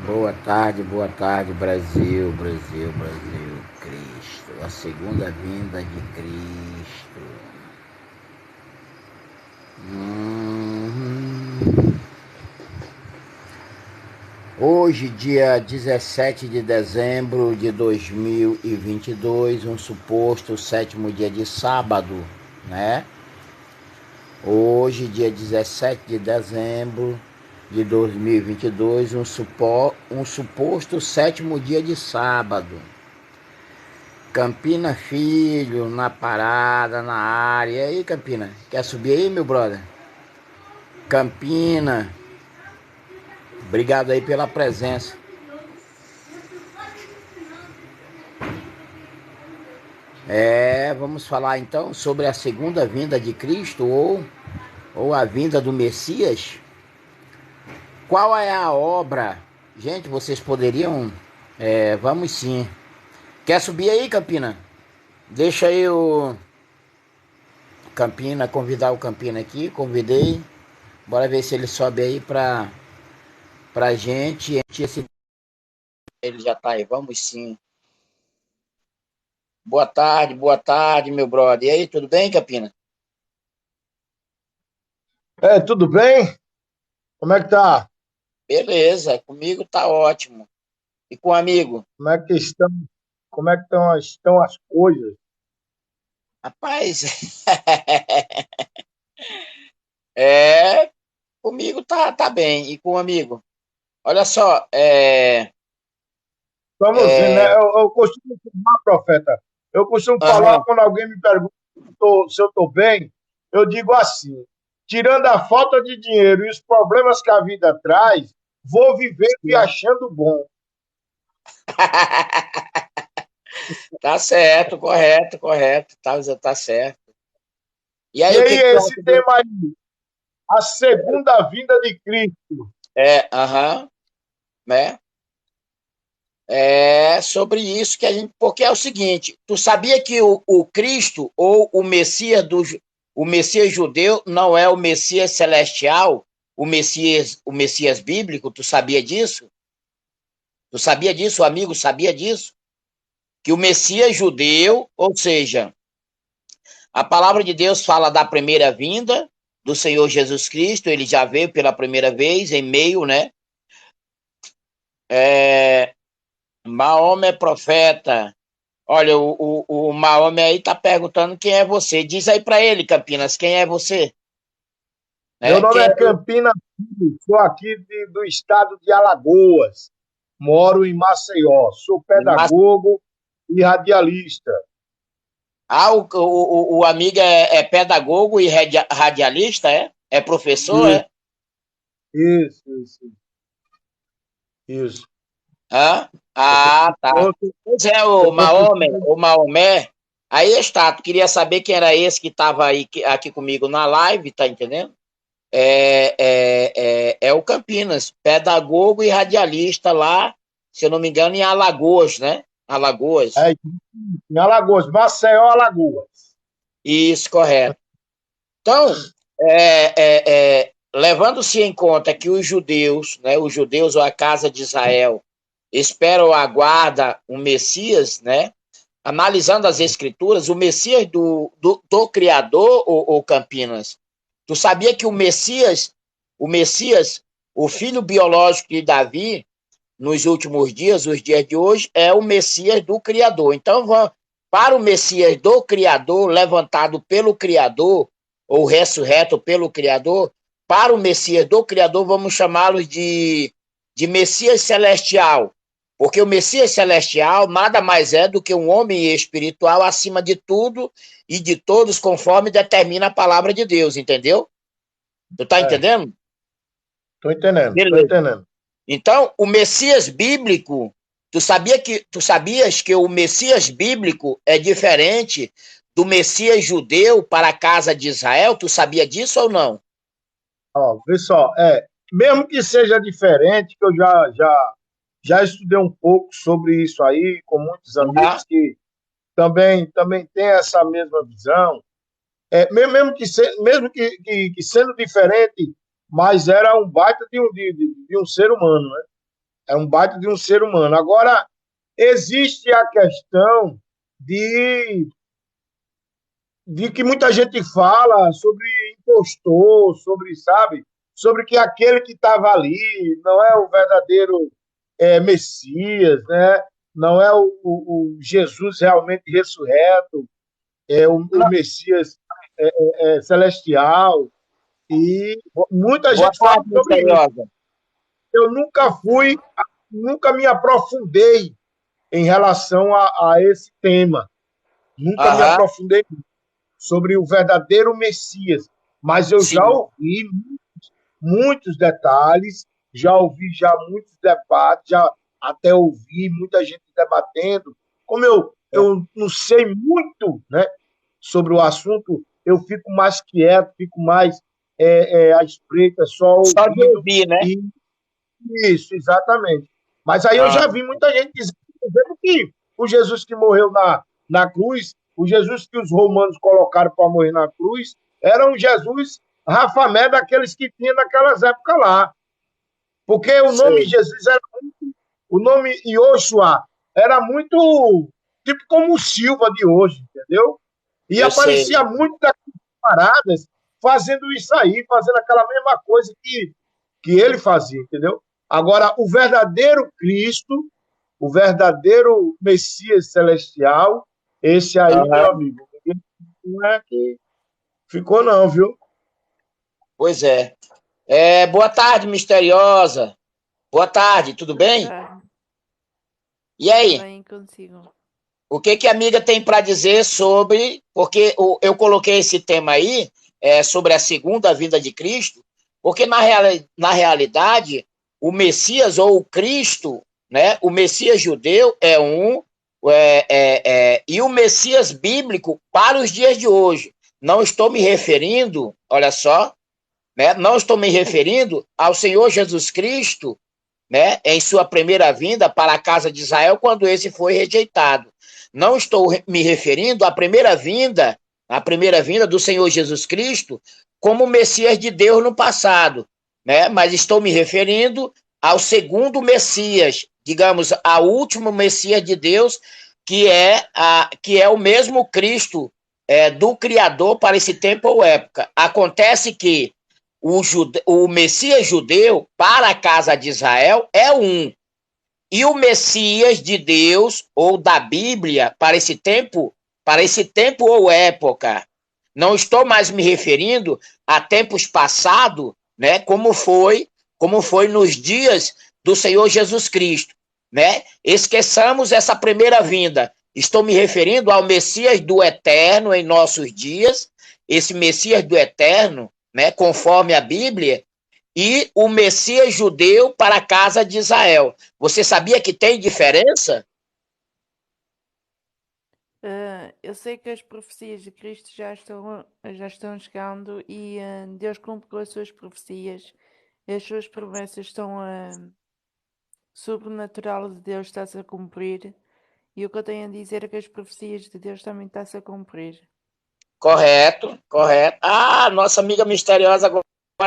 Boa tarde, Brasil, Brasil, Brasil, Cristo, a segunda vinda de Cristo. Hum. Hoje, dia 17 de dezembro de 2022, um suposto sétimo dia de sábado, né? Hoje, dia 17 de dezembro de 2022, um suposto sétimo dia de sábado. Campina Filho, na parada, na área. E aí, Campina? Quer subir aí, meu brother? Campina, obrigado aí pela presença. Vamos falar então sobre a segunda vinda de Cristo ou a vinda do Messias. Qual é a obra? Gente, vocês poderiam. Vamos sim. Quer subir aí, Campina? Deixa aí o Campina, convidar o Campina aqui. Convidei. Bora ver se ele sobe aí pra gente. Ele já tá aí, vamos sim. Boa tarde, meu brother. E aí, tudo bem, Campina? Tudo bem? Como é que tá? Beleza, comigo tá ótimo. E com o amigo? Como é que estão? Como é que estão as coisas? Rapaz, comigo tá bem. E com o amigo? Olha só, Vamos ver, né? Eu costumo falar, profeta. Eu costumo falar aham. quando alguém me pergunta se eu estou bem, eu digo assim: tirando a falta de dinheiro e os problemas que a vida traz, vou viver me Sim. achando bom. Tá certo, correto, correto. Tá certo. E E aí, o que aí, que tu esse acha do... tema aí, a segunda vinda de Cristo. Aham, né? É sobre isso que a gente. Porque é o seguinte: tu sabia que o Cristo ou o Messias judeu não é o Messias celestial, o Messias bíblico? Tu sabia disso? Tu sabia disso, o amigo sabia disso? Que o Messias judeu, ou seja, a palavra de Deus fala da primeira vinda do Senhor Jesus Cristo, ele já veio pela primeira vez em meio, né? É, Maomé é profeta. Olha, o Maomé aí tá perguntando quem é você. Diz aí pra ele, Campinas, quem é você? Meu Né? nome é Campina Filho, sou aqui do estado de Alagoas. Moro em Maceió. Sou Mas, pedagogo e radialista. o amigo é pedagogo e radialista, é? É professor, Isso, é? isso, isso. Hã? Eu sou Ah, tá. professor, Pois é, sou professor. O Maomé. Aí está, tu queria saber quem era esse que estava aí aqui comigo na live, tá entendendo? É o Campinas, pedagogo e radialista lá, se eu não me engano, em Alagoas, né? Alagoas. É, em Alagoas, Maceió, Alagoas. Isso, correto. Então, levando-se em conta que os judeus, né, os judeus ou a casa de Israel, esperam ou aguardam um Messias, né? Analisando as escrituras, o Messias do Criador, o Campinas, tu sabia que o Messias, o filho biológico de Davi, nos últimos dias, os dias de hoje, é o Messias do Criador. Então, para o Messias do Criador, levantado pelo Criador, ou ressurreto pelo Criador, para o Messias do Criador, vamos chamá-lo de Messias celestial. Porque o Messias celestial nada mais é do que um homem espiritual acima de tudo e de todos, conforme determina a palavra de Deus, entendeu? Tu tá É, entendendo? estou entendendo, estou Beleza. entendendo. Então, o Messias bíblico, tu sabias que o Messias bíblico é diferente do Messias judeu para a casa de Israel? Tu sabia disso ou não? Ó, vê só, mesmo que seja diferente, que eu já estudei um pouco sobre isso aí, com muitos Ah, amigos que também têm essa mesma visão. Mesmo que sendo diferente, mas era um baita de um ser humano, né? É um baita de um ser humano. Agora, existe a questão de, de que muita gente fala sobre impostor, sobre, sabe, sobre que aquele que estava ali não é o verdadeiro Messias, né? Não é o Jesus realmente ressurreto, é o Messias celestial. E muita Boa gente fala tarde, sobre isso. misteriosa. Eu nunca Boa fui, tarde. nunca me aprofundei em relação a esse tema. Nunca me Aham, aprofundei sobre o verdadeiro Messias, mas eu já sim. ouvi muitos detalhes, já ouvi já muitos debates, já até ouvi muita gente debatendo. Como eu não sei muito, né, sobre o assunto, eu fico mais quieto, fico mais à espreita, só Só de ouvindo, ouvir, né? e isso, exatamente. Mas aí eu Ah, já vi muita gente dizendo que o Jesus que morreu na cruz, o Jesus que os romanos colocaram para morrer na cruz, era um Jesus rafamé daqueles que tinha naquelas épocas lá. Porque o nome sei. Jesus era muito, o nome Yoshua era muito tipo como o Silva de hoje, entendeu? E Eu sei. aparecia muito daquelas paradas fazendo isso aí, fazendo aquela mesma coisa que ele fazia, entendeu? Agora, o verdadeiro Cristo, o verdadeiro Messias celestial, esse aí, meu Aham, amigo, não é que ficou, não, viu? pois é. Boa tarde, misteriosa. Boa tarde, tudo Boa bem? tarde. E aí? Bem consigo. O que que a amiga tem para dizer sobre. Porque eu coloquei esse tema aí, sobre a segunda vinda de Cristo, porque na realidade, o Messias ou o Cristo, né, o Messias judeu é um, e o Messias bíblico para os dias de hoje. Não estou me referindo, olha só, né, não estou me referindo ao Senhor Jesus Cristo, né, em sua primeira vinda para a casa de Israel, quando esse foi rejeitado. Não estou me referindo à primeira vinda do Senhor Jesus Cristo como Messias de Deus no passado, né? Mas estou me referindo ao segundo Messias, digamos, ao último Messias de Deus, que é o mesmo Cristo do Criador para esse tempo ou época. Acontece que o Messias judeu para a casa de Israel é um. E o Messias de Deus ou da Bíblia para esse tempo ou época, não estou mais me referindo a tempos passados, né, como foi nos dias do Senhor Jesus Cristo, né? Esqueçamos essa primeira vinda. Estou me referindo ao Messias do eterno em nossos dias, esse Messias do eterno, né, conforme a Bíblia, e o Messias judeu para a casa de Israel. Você sabia que tem diferença? Eu sei que as profecias de Cristo já estão chegando e Deus cumpriu as suas profecias. As suas promessas estão sobrenatural de Deus está-se a cumprir. E o que eu tenho a dizer é que as profecias de Deus também estão-se a cumprir. Correto, correto. Ah, nossa amiga misteriosa, agora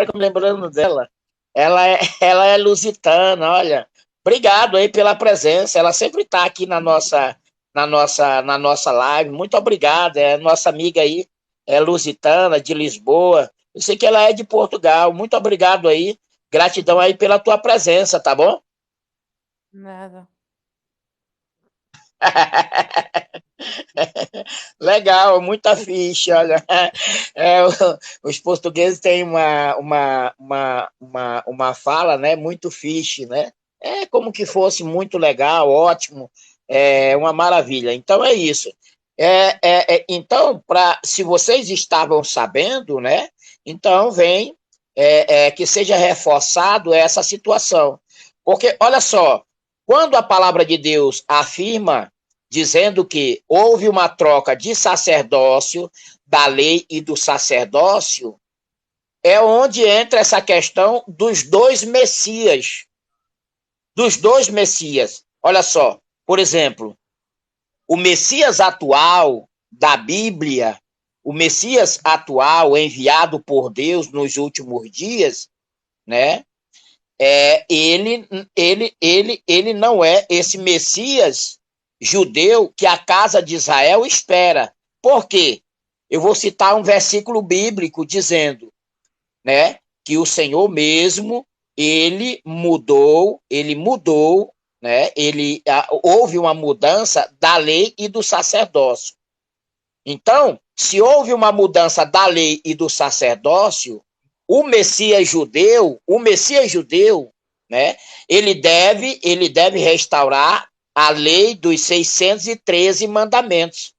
que eu me lembrando dela. Ela é lusitana, olha. Obrigado aí pela presença. Ela sempre está aqui na nossa live. Muito obrigado. É nossa amiga aí, é lusitana, de Lisboa. Eu sei que ela é de Portugal. Muito obrigado aí. Gratidão aí pela tua presença, tá bom? Nada. Legal, muita ficha, olha. É, os portugueses têm uma fala, né, muito fiche, né? É como que fosse muito legal, ótimo, uma maravilha. Então é isso. Então, se vocês estavam sabendo, né? Então vem que seja reforçado essa situação. Porque, olha só, quando a palavra de Deus afirma dizendo que houve uma troca de sacerdócio, da lei e do sacerdócio, é onde entra essa questão dos dois Messias. Dos dois Messias. Olha só, por exemplo, o Messias atual da Bíblia, o Messias atual enviado por Deus nos últimos dias, né? ele não é esse Messias judeu que a casa de Israel espera. Por quê? Eu vou citar um versículo bíblico dizendo, né, que o Senhor mesmo, ele mudou, né, houve uma mudança da lei e do sacerdócio. Então, se houve uma mudança da lei e do sacerdócio, o Messias judeu, né, ele deve restaurar a lei dos 613 mandamentos.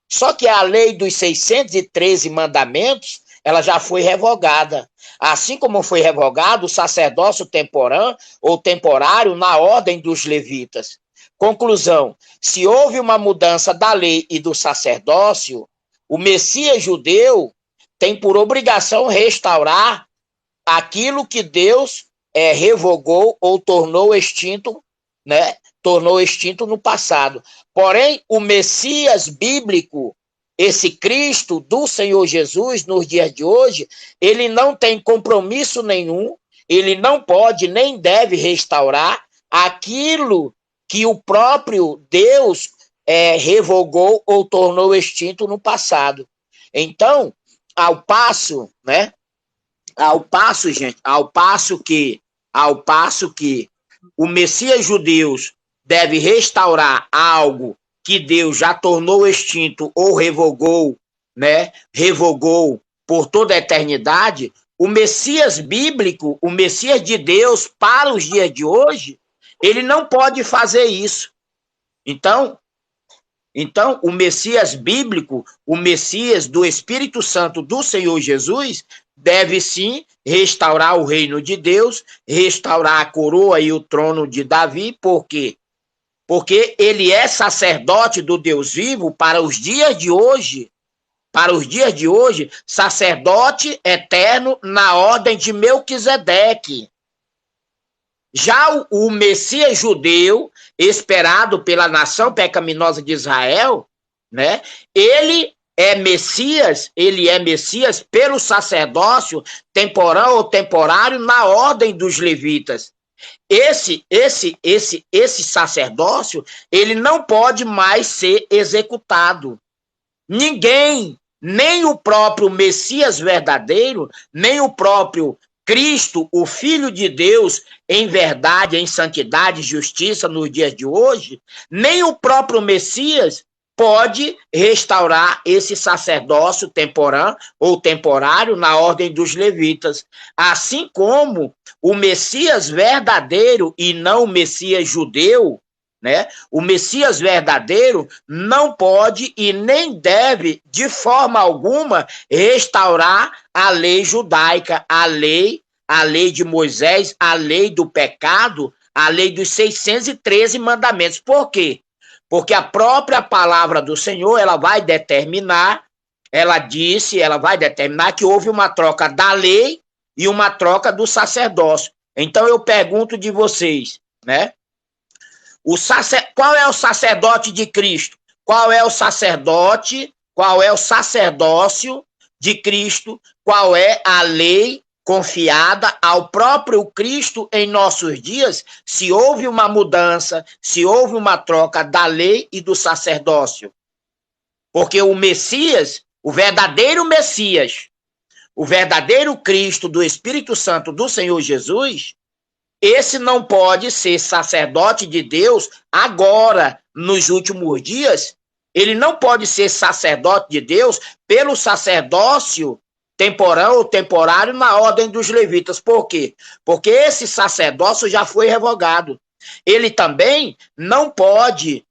Só que a lei dos 613 mandamentos, ela já foi revogada. Assim como foi revogado o sacerdócio temporã ou temporário na ordem dos levitas. Conclusão, se houve uma mudança da lei e do sacerdócio, o Messias judeu tem por obrigação restaurar aquilo que Deus revogou ou tornou extinto, né? Tornou extinto no passado. Porém, o Messias bíblico, esse Cristo do Senhor Jesus, nos dias de hoje, ele não tem compromisso nenhum, ele não pode nem deve restaurar aquilo que o próprio Deus revogou ou tornou extinto no passado. Então, ao passo que o Messias judeu deve restaurar algo que Deus já tornou extinto ou revogou, né? Revogou por toda a eternidade, o Messias bíblico, o Messias de Deus para os dias de hoje, ele não pode fazer isso. Então, o Messias bíblico, o Messias do Espírito Santo do Senhor Jesus, deve sim restaurar o reino de Deus, restaurar a coroa e o trono de Davi. Por quê? Porque ele é sacerdote do Deus vivo para os dias de hoje. Para os dias de hoje, sacerdote eterno na ordem de Melquisedeque. Já o Messias judeu, esperado pela nação pecaminosa de Israel, né? Ele é Messias pelo sacerdócio temporal ou temporário na ordem dos levitas. Esse sacerdócio, ele não pode mais ser executado. Ninguém, nem o próprio Messias verdadeiro, nem o próprio Cristo, o Filho de Deus, em verdade, em santidade e justiça nos dias de hoje, nem o próprio Messias pode restaurar esse sacerdócio temporã ou temporário na ordem dos levitas. Assim como o Messias verdadeiro e não o Messias judeu, né? O Messias verdadeiro não pode e nem deve, de forma alguma, restaurar a lei judaica, a lei de Moisés, a lei do pecado, a lei dos 613 mandamentos. Por quê? Porque a própria palavra do Senhor, ela vai determinar que houve uma troca da lei e uma troca do sacerdócio. Então eu pergunto de vocês, né? Qual é o sacerdote de Cristo? Qual é o sacerdócio de Cristo? Qual é a lei confiada ao próprio Cristo em nossos dias, se houve uma mudança, se houve uma troca da lei e do sacerdócio? Porque o Messias, o verdadeiro Messias, o verdadeiro Cristo do Espírito Santo do Senhor Jesus, esse não pode ser sacerdote de Deus agora, nos últimos dias. Ele não pode ser sacerdote de Deus pelo sacerdócio temporal ou temporário na ordem dos levitas. Por quê? Porque esse sacerdócio já foi revogado. Ele também não pode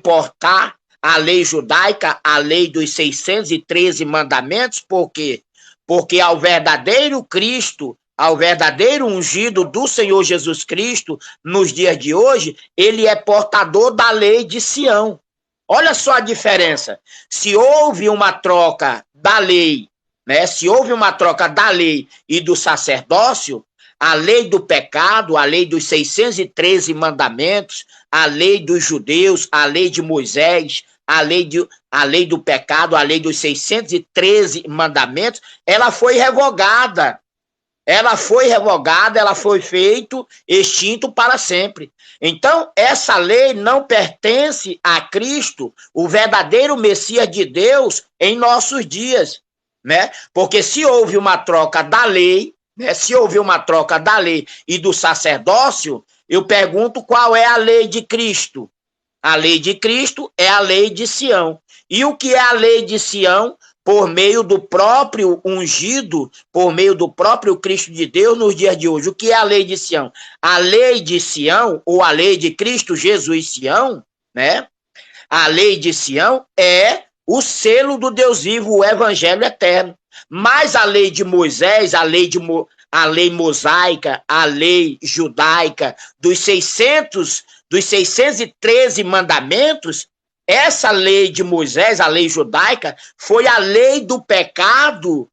portar a lei judaica, a lei dos 613 mandamentos. Por quê? Porque ao verdadeiro Cristo, ao verdadeiro ungido do Senhor Jesus Cristo, nos dias de hoje, ele é portador da lei de Sião. Olha só a diferença. Se houve uma troca da lei, né? Se houve uma troca da lei e do sacerdócio, a lei do pecado, a lei dos 613 mandamentos, a lei dos judeus, a lei de Moisés, a lei do pecado, a lei dos 613 mandamentos, ela foi revogada. ela foi revogada, ela foi feito extinto para sempre. Então, essa lei não pertence a Cristo, o verdadeiro Messias de Deus, em nossos dias, né? Porque se houve uma troca da lei, né? Se houve uma troca da lei e do sacerdócio, eu pergunto qual é a lei de Cristo. A lei de Cristo é a lei de Sião. E o que é a lei de Sião? Por meio do próprio ungido, por meio do próprio Cristo de Deus nos dias de hoje. O que é a lei de Sião? A lei de Sião, ou a lei de Cristo Jesus Sião, né? A lei de Sião é o selo do Deus vivo, o evangelho eterno. Mas a lei de Moisés, a lei mosaica, a lei judaica, dos 613 mandamentos, essa lei de Moisés, a lei judaica, foi a lei do pecado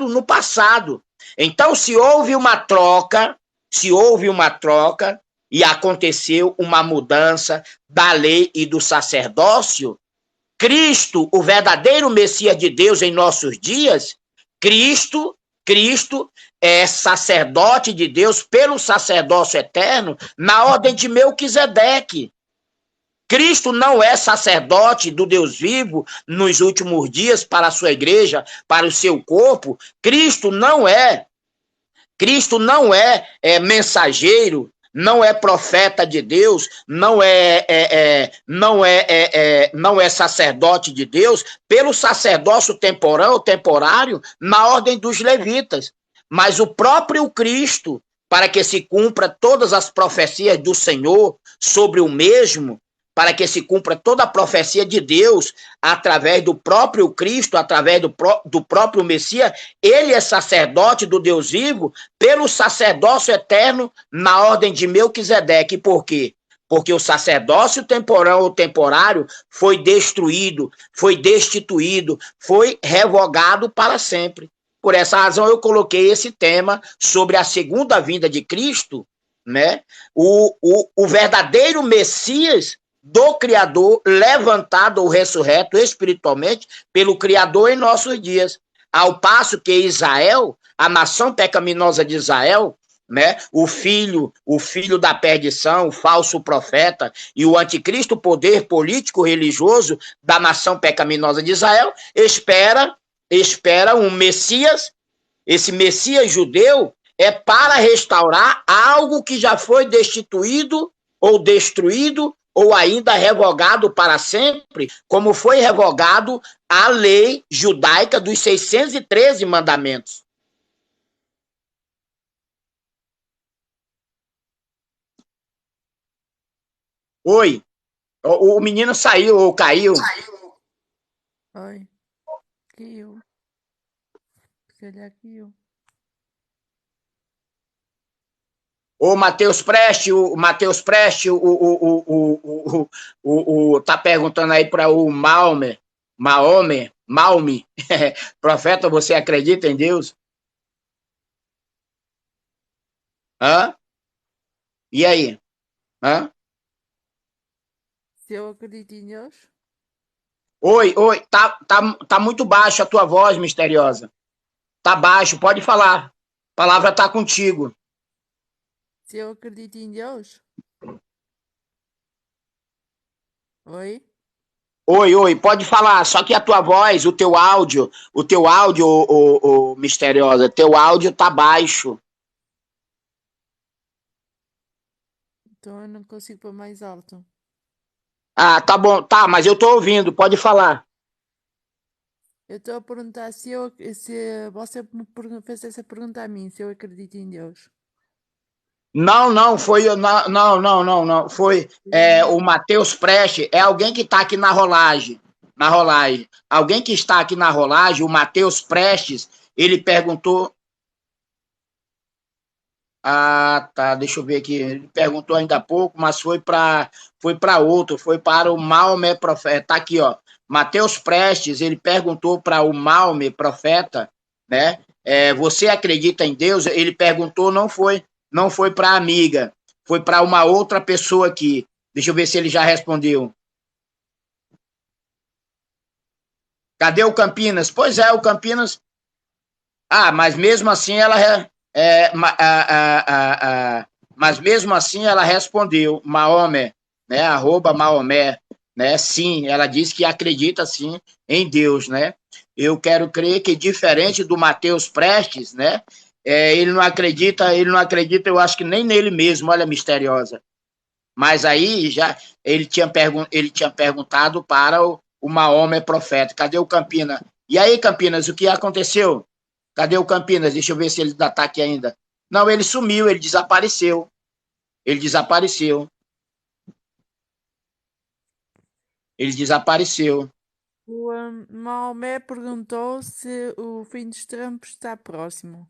no passado. Então, se houve uma troca e aconteceu uma mudança da lei e do sacerdócio, Cristo, o verdadeiro Messias de Deus em nossos dias, Cristo é sacerdote de Deus pelo sacerdócio eterno na ordem de Melquisedeque. Cristo não é sacerdote do Deus vivo nos últimos dias para a sua igreja, para o seu corpo. Cristo não é mensageiro, não é profeta de Deus, não é sacerdote de Deus pelo sacerdócio temporário na ordem dos levitas, mas o próprio Cristo, para que se cumpra todas as profecias do Senhor sobre o mesmo, para que se cumpra toda a profecia de Deus através do próprio Cristo, através do próprio Messias, ele é sacerdote do Deus vivo pelo sacerdócio eterno na ordem de Melquisedeque. Por quê? Porque o sacerdócio temporal ou temporário foi destruído, foi destituído, foi revogado para sempre. Por essa razão eu coloquei esse tema sobre a segunda vinda de Cristo, né? O verdadeiro Messias do Criador, levantado ou ressurreto espiritualmente pelo Criador em nossos dias. Ao passo que Israel, a nação pecaminosa de Israel, né, o filho da perdição, o falso profeta e o anticristo, o poder político religioso da nação pecaminosa de Israel, espera um Messias. Esse Messias judeu é para restaurar algo que já foi destituído ou destruído ou ainda revogado para sempre, como foi revogado a lei judaica dos 613 mandamentos. Oi, o menino saiu ou caiu? Oi, caiu. Se calhar caiu. O Matheus Preste, tá perguntando aí para o Maome. Profeta, você acredita em Deus? Hã? E aí? Hã? Se eu acredito em Deus? Oi, tá muito baixo a tua voz, misteriosa. Tá baixo, pode falar. A palavra tá contigo. Se eu acredito em Deus? Oi? Oi, pode falar, só que a tua voz, o teu áudio, misteriosa, teu áudio tá baixo. Então eu não consigo pôr mais alto. Ah, tá bom, tá, mas eu tô ouvindo, pode falar. Eu estou a perguntar se você me fez essa pergunta a mim, se eu acredito em Deus. Não, foi foi o Matheus Preste, é alguém que está aqui na rolagem, alguém que está aqui na rolagem, o Matheus Prestes, ele perguntou, tá, deixa eu ver aqui, ele perguntou ainda há pouco, mas foi para outro, foi para o Maomé Profeta, tá aqui, ó, Matheus Prestes, ele perguntou para o Maomé Profeta, né, você acredita em Deus? Ele perguntou, não foi para a amiga, foi para uma outra pessoa aqui. Deixa eu ver se ele já respondeu. Cadê o Campinas? Pois é, o Campinas Mas mesmo assim mas mesmo assim ela respondeu, Maomé, né? Arroba Maomé, né? Sim, ela disse que acredita sim em Deus, né? Eu quero crer que diferente do Mateus Prestes, né? Ele não acredita, eu acho que nem nele mesmo, olha, misteriosa. Mas aí já ele tinha perguntado para o Maomé profeta, cadê o Campina? E aí, Campinas, o que aconteceu? Cadê o Campinas? Deixa eu ver se ele ainda está aqui ainda. Não, ele sumiu, ele desapareceu. Ele desapareceu. Ele desapareceu. O Maomé perguntou se o fim dos tempos está próximo.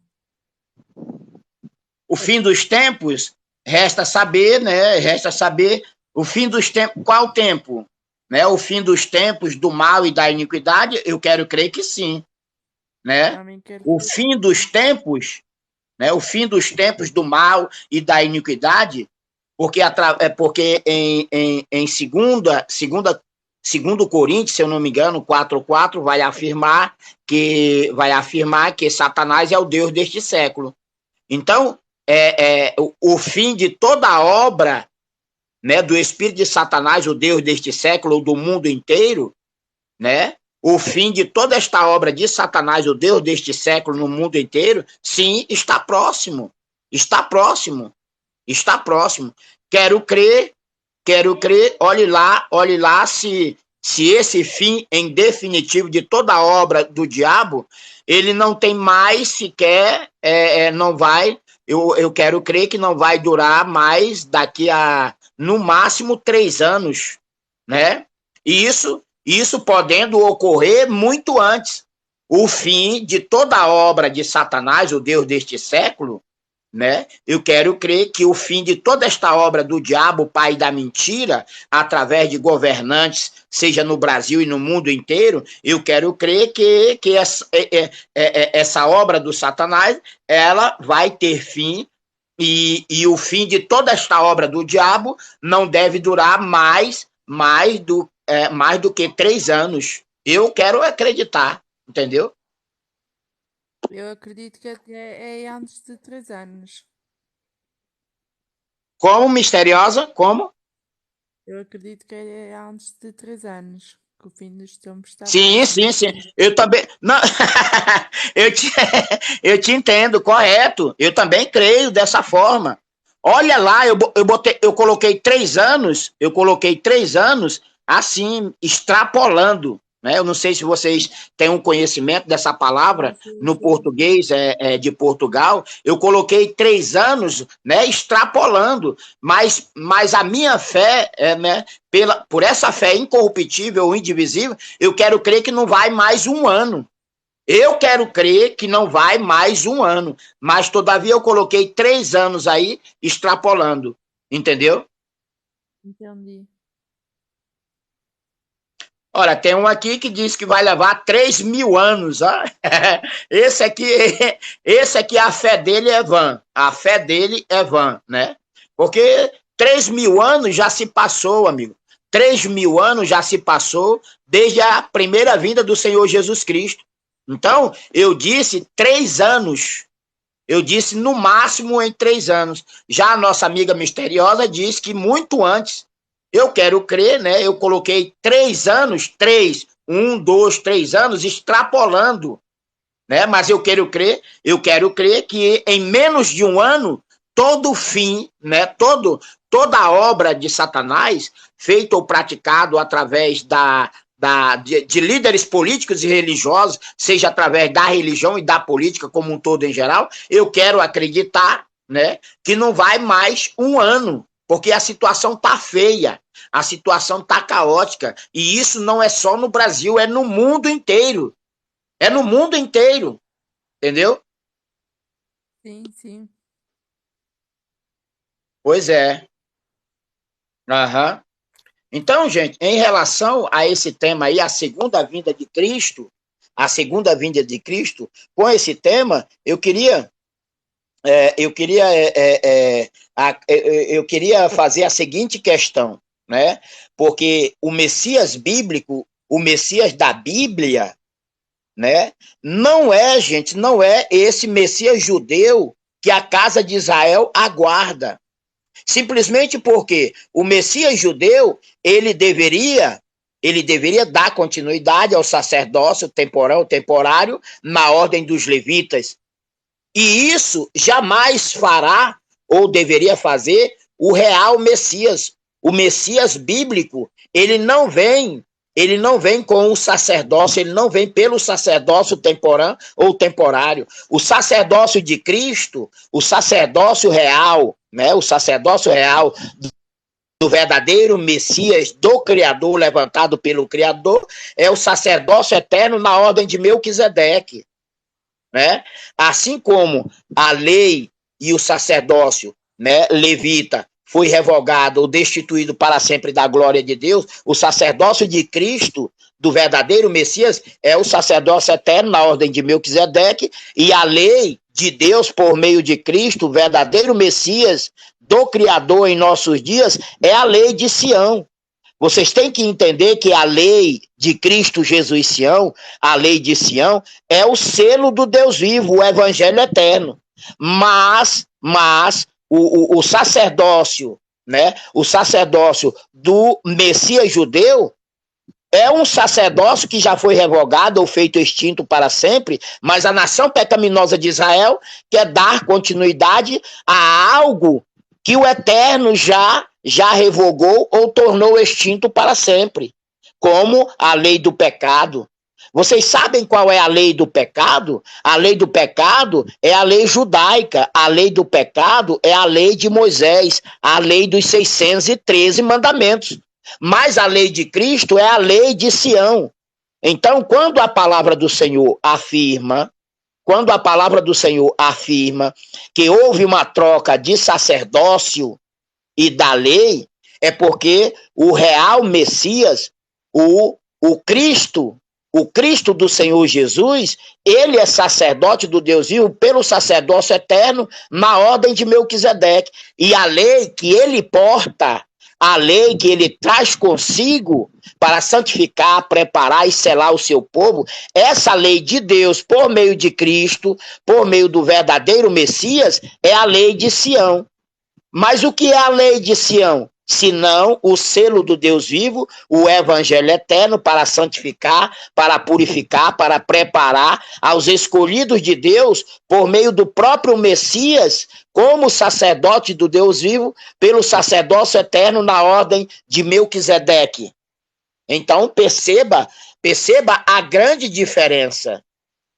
O fim dos tempos, resta saber, né? Resta saber o fim dos tempos. Qual tempo? Né? O fim dos tempos do mal e da iniquidade, eu quero crer que sim. Né? O fim dos tempos, né? O fim dos tempos do mal e da iniquidade, porque em segundo Coríntios, se eu não me engano, 4:4 vai afirmar que Satanás é o Deus deste século. Então, o fim de toda a obra, né, do espírito de Satanás, o Deus deste século, ou do mundo inteiro, né? O fim de toda esta obra de Satanás, o Deus deste século, no mundo inteiro, sim, está próximo. Está próximo. Está próximo. Quero crer, olhe lá se esse fim em definitivo de toda a obra do diabo, ele não tem mais sequer, não vai, eu quero crer que não vai durar mais daqui a, no máximo, 3 anos, né? E isso podendo ocorrer muito antes. O fim de toda a obra de Satanás, o Deus deste século, né? Eu quero crer que o fim de toda esta obra do diabo, pai da mentira, através de governantes, seja no Brasil e no mundo inteiro, eu quero crer que essa obra do Satanás, ela vai ter fim, e o fim de toda esta obra do diabo não deve durar mais do que 3 anos. Eu quero acreditar, entendeu? Eu acredito que até é antes de 3 anos. Como, misteriosa? Como? Eu acredito que é antes de 3 anos. Que o fim dos tempos está Sim, próximo. sim. Eu também. Não, eu, te, eu te entendo, correto. Eu também creio dessa forma. Olha lá, eu coloquei 3 anos, assim, extrapolando. Né? Eu não sei se vocês têm um conhecimento dessa palavra no português de Portugal. Eu coloquei 3 anos, né, extrapolando, mas a minha fé, né, por essa fé incorruptível ou indivisível, eu quero crer que não vai mais 1 ano. Eu quero crer que não vai mais 1 ano, mas todavia eu coloquei 3 anos aí extrapolando, entendeu? Entendi. Ora, tem um aqui que diz que vai levar 3.000 anos. Ó. Esse aqui, a fé dele é vã. A fé dele é vã, né? Porque 3.000 anos já se passou, amigo. 3.000 anos já se passou desde a primeira vinda do Senhor Jesus Cristo. Então, eu disse 3 anos. Eu disse no máximo em 3 anos. Já a nossa amiga misteriosa diz que muito antes. Eu quero crer, né? Eu coloquei 3 anos, 1, 2, 3 anos, extrapolando, né? Mas eu quero crer que em menos de 1 ano, todo o fim, né? Toda a obra de Satanás, feita ou praticado através de líderes políticos e religiosos, seja através da religião e da política como um todo em geral, eu quero acreditar, né, que não vai mais 1 ano, porque a situação tá feia, a situação tá caótica, e isso não é só no Brasil, é no mundo inteiro. É no mundo inteiro, entendeu? Sim, sim. Pois é. Aham. Então, gente, em relação a esse tema aí, a segunda vinda de Cristo, com esse tema, eu queria fazer a seguinte questão, né? Porque o Messias bíblico, o Messias da Bíblia, né? Não é, gente, não é esse Messias judeu que a casa de Israel aguarda. Simplesmente porque o Messias judeu, ele deveria dar continuidade ao sacerdócio temporário na ordem dos levitas. E isso jamais fará ou deveria fazer o real Messias. O Messias bíblico, ele não vem com o sacerdócio, ele não vem pelo sacerdócio temporâneo ou temporário. O sacerdócio de Cristo, o sacerdócio real, né? O sacerdócio real do verdadeiro Messias, do Criador, levantado pelo Criador, é o sacerdócio eterno na ordem de Melquisedeque, né? Assim como a lei e o sacerdócio, né, levita, foi revogado ou destituído para sempre da glória de Deus, o sacerdócio de Cristo, do verdadeiro Messias, é o sacerdócio eterno na ordem de Melquisedeque, e a lei de Deus por meio de Cristo, o verdadeiro Messias do Criador em nossos dias, é a lei de Sião. Vocês têm que entender que a lei de Cristo Jesus Sião, a lei de Sião, é o selo do Deus vivo, o evangelho eterno. Mas o sacerdócio, né? O sacerdócio do Messias judeu é um sacerdócio que já foi revogado ou feito extinto para sempre, mas a nação pecaminosa de Israel quer dar continuidade a algo que o Eterno já revogou ou tornou extinto para sempre, como a lei do pecado. Vocês sabem qual é a lei do pecado? A lei do pecado é a lei judaica. A lei do pecado é a lei de Moisés, a lei dos 613 mandamentos. Mas a lei de Cristo é a lei de Sião. Então, quando a palavra do Senhor afirma que houve uma troca de sacerdócio e da lei, é porque o real Messias, o Cristo do Senhor Jesus, ele é sacerdote do Deus vivo pelo sacerdócio eterno na ordem de Melquisedeque. E a lei que ele porta, a lei que ele traz consigo para santificar, preparar e selar o seu povo, essa lei de Deus por meio de Cristo, por meio do verdadeiro Messias, é a lei de Sião. Mas o que é a lei de Sião? Senão o selo do Deus vivo, o evangelho eterno para santificar, para purificar, para preparar aos escolhidos de Deus por meio do próprio Messias, como sacerdote do Deus vivo, pelo sacerdócio eterno na ordem de Melquisedeque. Então perceba a grande diferença,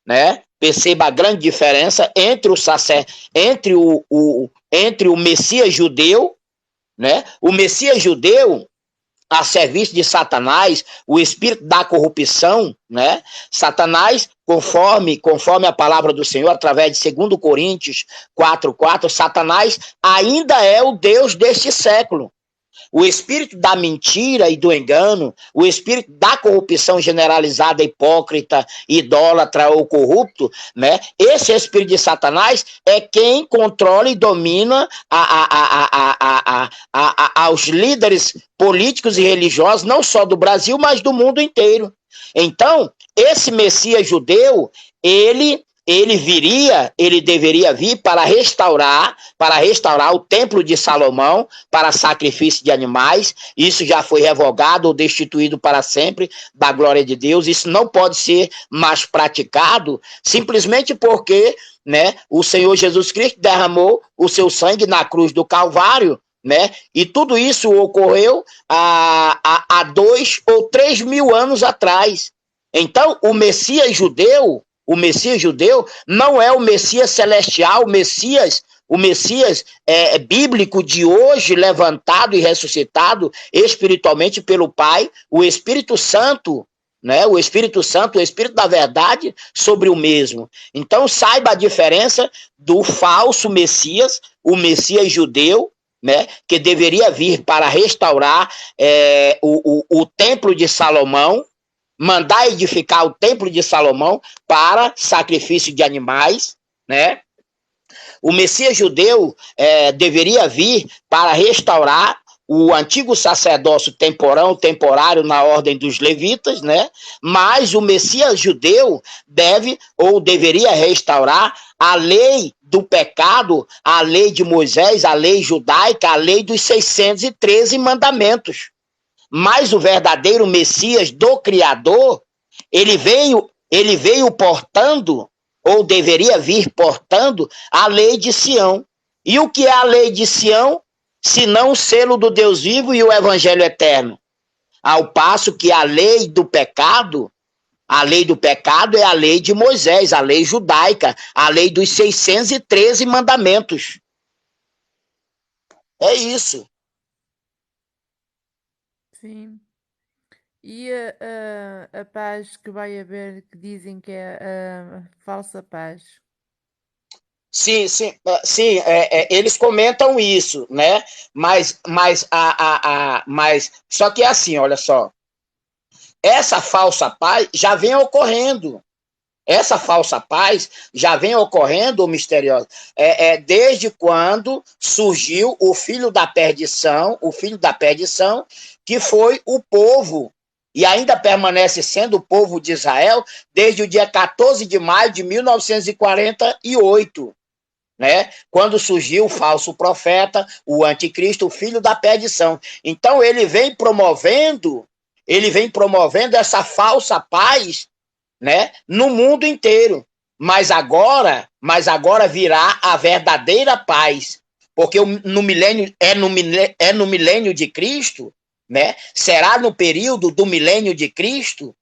né? Perceba a grande diferença entre o Messias judeu, né? O Messias judeu, a serviço de Satanás, o espírito da corrupção, né? Satanás, conforme a palavra do Senhor, através de 2 Coríntios 4:4, Satanás ainda é o Deus deste século. O espírito da mentira e do engano, o espírito da corrupção generalizada, hipócrita, idólatra ou corrupto, né? Esse espírito de Satanás é quem controla e domina aos líderes políticos e religiosos, não só do Brasil, mas do mundo inteiro. Então, esse Messias judeu, ele deveria vir para restaurar o templo de Salomão para sacrifício de animais. Isso já foi revogado ou destituído para sempre da glória de Deus. Isso não pode ser mais praticado simplesmente porque, né, o Senhor Jesus Cristo derramou o seu sangue na cruz do Calvário, né? E tudo isso ocorreu há 2 ou 3 mil anos atrás. Então, o Messias judeu não é o Messias celestial, o Messias bíblico de hoje, levantado e ressuscitado espiritualmente pelo Pai, o Espírito Santo, né? O Espírito Santo, o Espírito da verdade sobre o mesmo. Então saiba a diferença do falso Messias, o Messias judeu, né? Que deveria vir para restaurar o templo de Salomão, mandar edificar o templo de Salomão para sacrifício de animais, né? O Messias judeu deveria vir para restaurar o antigo sacerdócio temporário na ordem dos levitas, né? Mas o Messias judeu deve ou deveria restaurar a lei do pecado, a lei de Moisés, a lei judaica, a lei dos 613 mandamentos. Mas o verdadeiro Messias do Criador, ele veio portando, ou deveria vir portando, a lei de Sião. E o que é a lei de Sião? Senão o selo do Deus vivo e o evangelho eterno. Ao passo que a lei do pecado é a lei de Moisés, a lei judaica, a lei dos 613 mandamentos. É isso. Sim. E a paz que vai haver, que dizem que é a falsa paz. Sim, eles comentam isso, né? Mas só que é assim, olha só, essa falsa paz já vem ocorrendo. Essa falsa paz já vem ocorrendo, misteriosa, desde quando surgiu o filho da perdição, que foi o povo, e ainda permanece sendo o povo de Israel, desde o dia 14 de maio de 1948. Né? Quando surgiu o falso profeta, o anticristo, o filho da perdição. Então ele vem promovendo essa falsa paz, né, no mundo inteiro. Mas agora virá a verdadeira paz, porque no milênio no milênio de Cristo, né? Será no período do milênio de Cristo,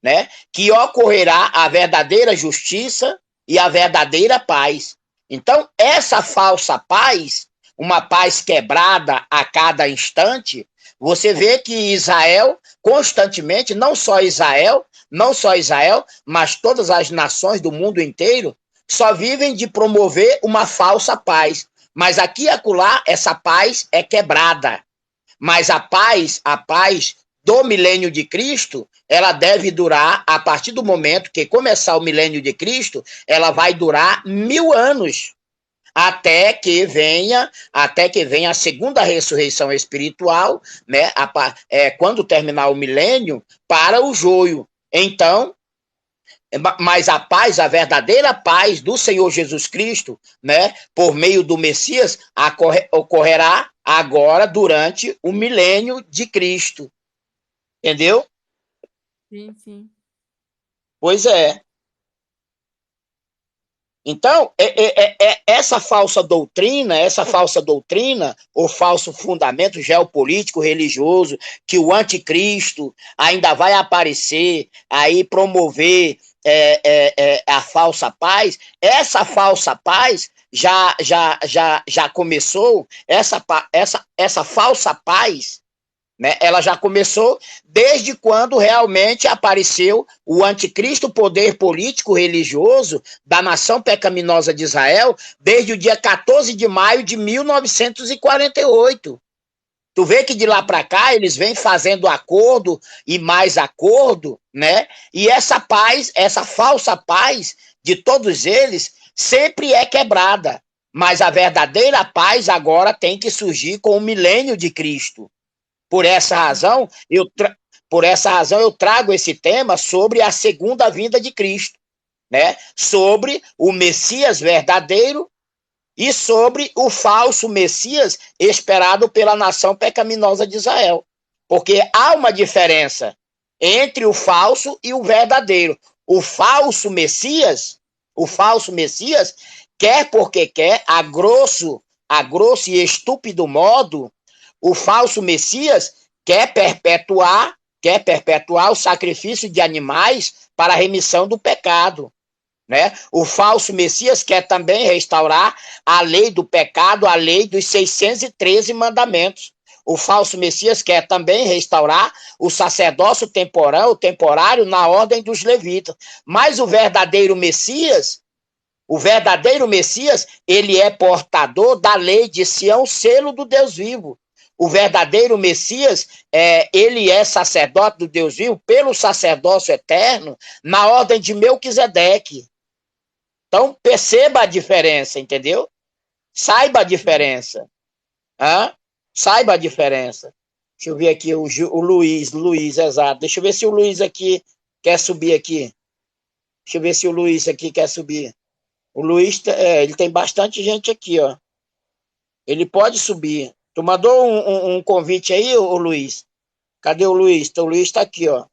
né, que ocorrerá a verdadeira justiça e a verdadeira paz. Então, essa falsa paz, uma paz quebrada a cada instante, você vê que Israel, constantemente, não só Israel, mas todas as nações do mundo inteiro, só vivem de promover uma falsa paz. Mas aqui e acolá, essa paz é quebrada. Mas a paz do milênio de Cristo, ela deve durar, a partir do momento que começar o milênio de Cristo, ela vai durar 1000 anos, até que venha a segunda ressurreição espiritual, né? Quando terminar o milênio, para o joio. Então, mas a paz, a verdadeira paz do Senhor Jesus Cristo, né, por meio do Messias, ocorrerá agora durante o milênio de Cristo. Entendeu? Sim, sim. Pois é. Então, essa falsa doutrina, ou falso fundamento geopolítico, religioso, que o anticristo ainda vai aparecer, aí promover a falsa paz, essa falsa paz já começou, essa falsa paz, né, ela já começou desde quando realmente apareceu o anticristo, poder político religioso da nação pecaminosa de Israel, desde o dia 14 de maio de 1948. Tu vê que de lá para cá eles vêm fazendo acordo e mais acordo, né? E essa paz, essa falsa paz de todos eles sempre é quebrada. Mas a verdadeira paz agora tem que surgir com o milênio de Cristo. Por essa razão, eu trago esse tema sobre a segunda vinda de Cristo, né? Sobre o Messias verdadeiro e sobre o falso Messias esperado pela nação pecaminosa de Israel. Porque há uma diferença entre o falso e o verdadeiro. O falso Messias, quer porque quer, a grosso e estúpido modo, o falso Messias quer perpetuar o sacrifício de animais para a remissão do pecado, né? O falso Messias quer também restaurar a lei do pecado, a lei dos 613 mandamentos. O falso Messias quer também restaurar o sacerdócio temporário na ordem dos levitas. Mas o verdadeiro Messias, ele é portador da lei de Sião, selo do Deus vivo. O verdadeiro Messias, ele é sacerdote do Deus vivo pelo sacerdócio eterno na ordem de Melquisedeque. Então, perceba a diferença, entendeu? Saiba a diferença. Saiba a diferença. Deixa eu ver aqui o Luiz, exato. Deixa eu ver se o Luiz aqui quer subir aqui. Deixa eu ver se o Luiz aqui quer subir. O Luiz, ele tem bastante gente aqui, ó. Ele pode subir. Tu mandou um convite aí, ô Luiz? Cadê o Luiz? Então, o Luiz está aqui, ó.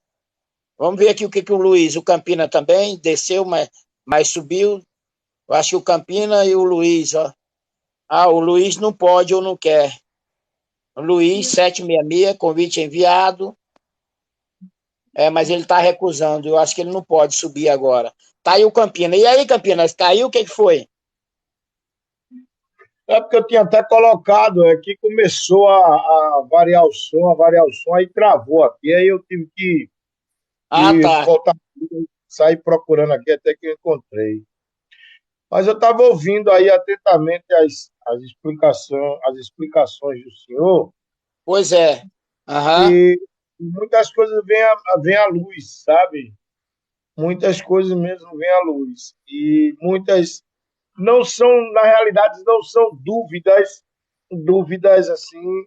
Vamos ver aqui o que o Luiz, o Campina também, desceu, mas subiu. Eu acho que o Campina e o Luiz, ó. Ah, o Luiz não pode ou não quer. O Luiz, 766, convite enviado. Mas ele está recusando. Eu acho que ele não pode subir agora. Tá aí o Campina. E aí, Campina, caiu? O que foi? É porque eu tinha até colocado, que começou a variar o som, aí travou aqui, aí eu tive que tá. voltar, sair procurando aqui até que eu encontrei. Mas eu estava ouvindo aí atentamente as explicações do senhor. Pois é. Uhum. E muitas coisas vêm à luz, sabe? Muitas coisas mesmo vêm à luz. E muitas não são, na realidade, não são dúvidas assim,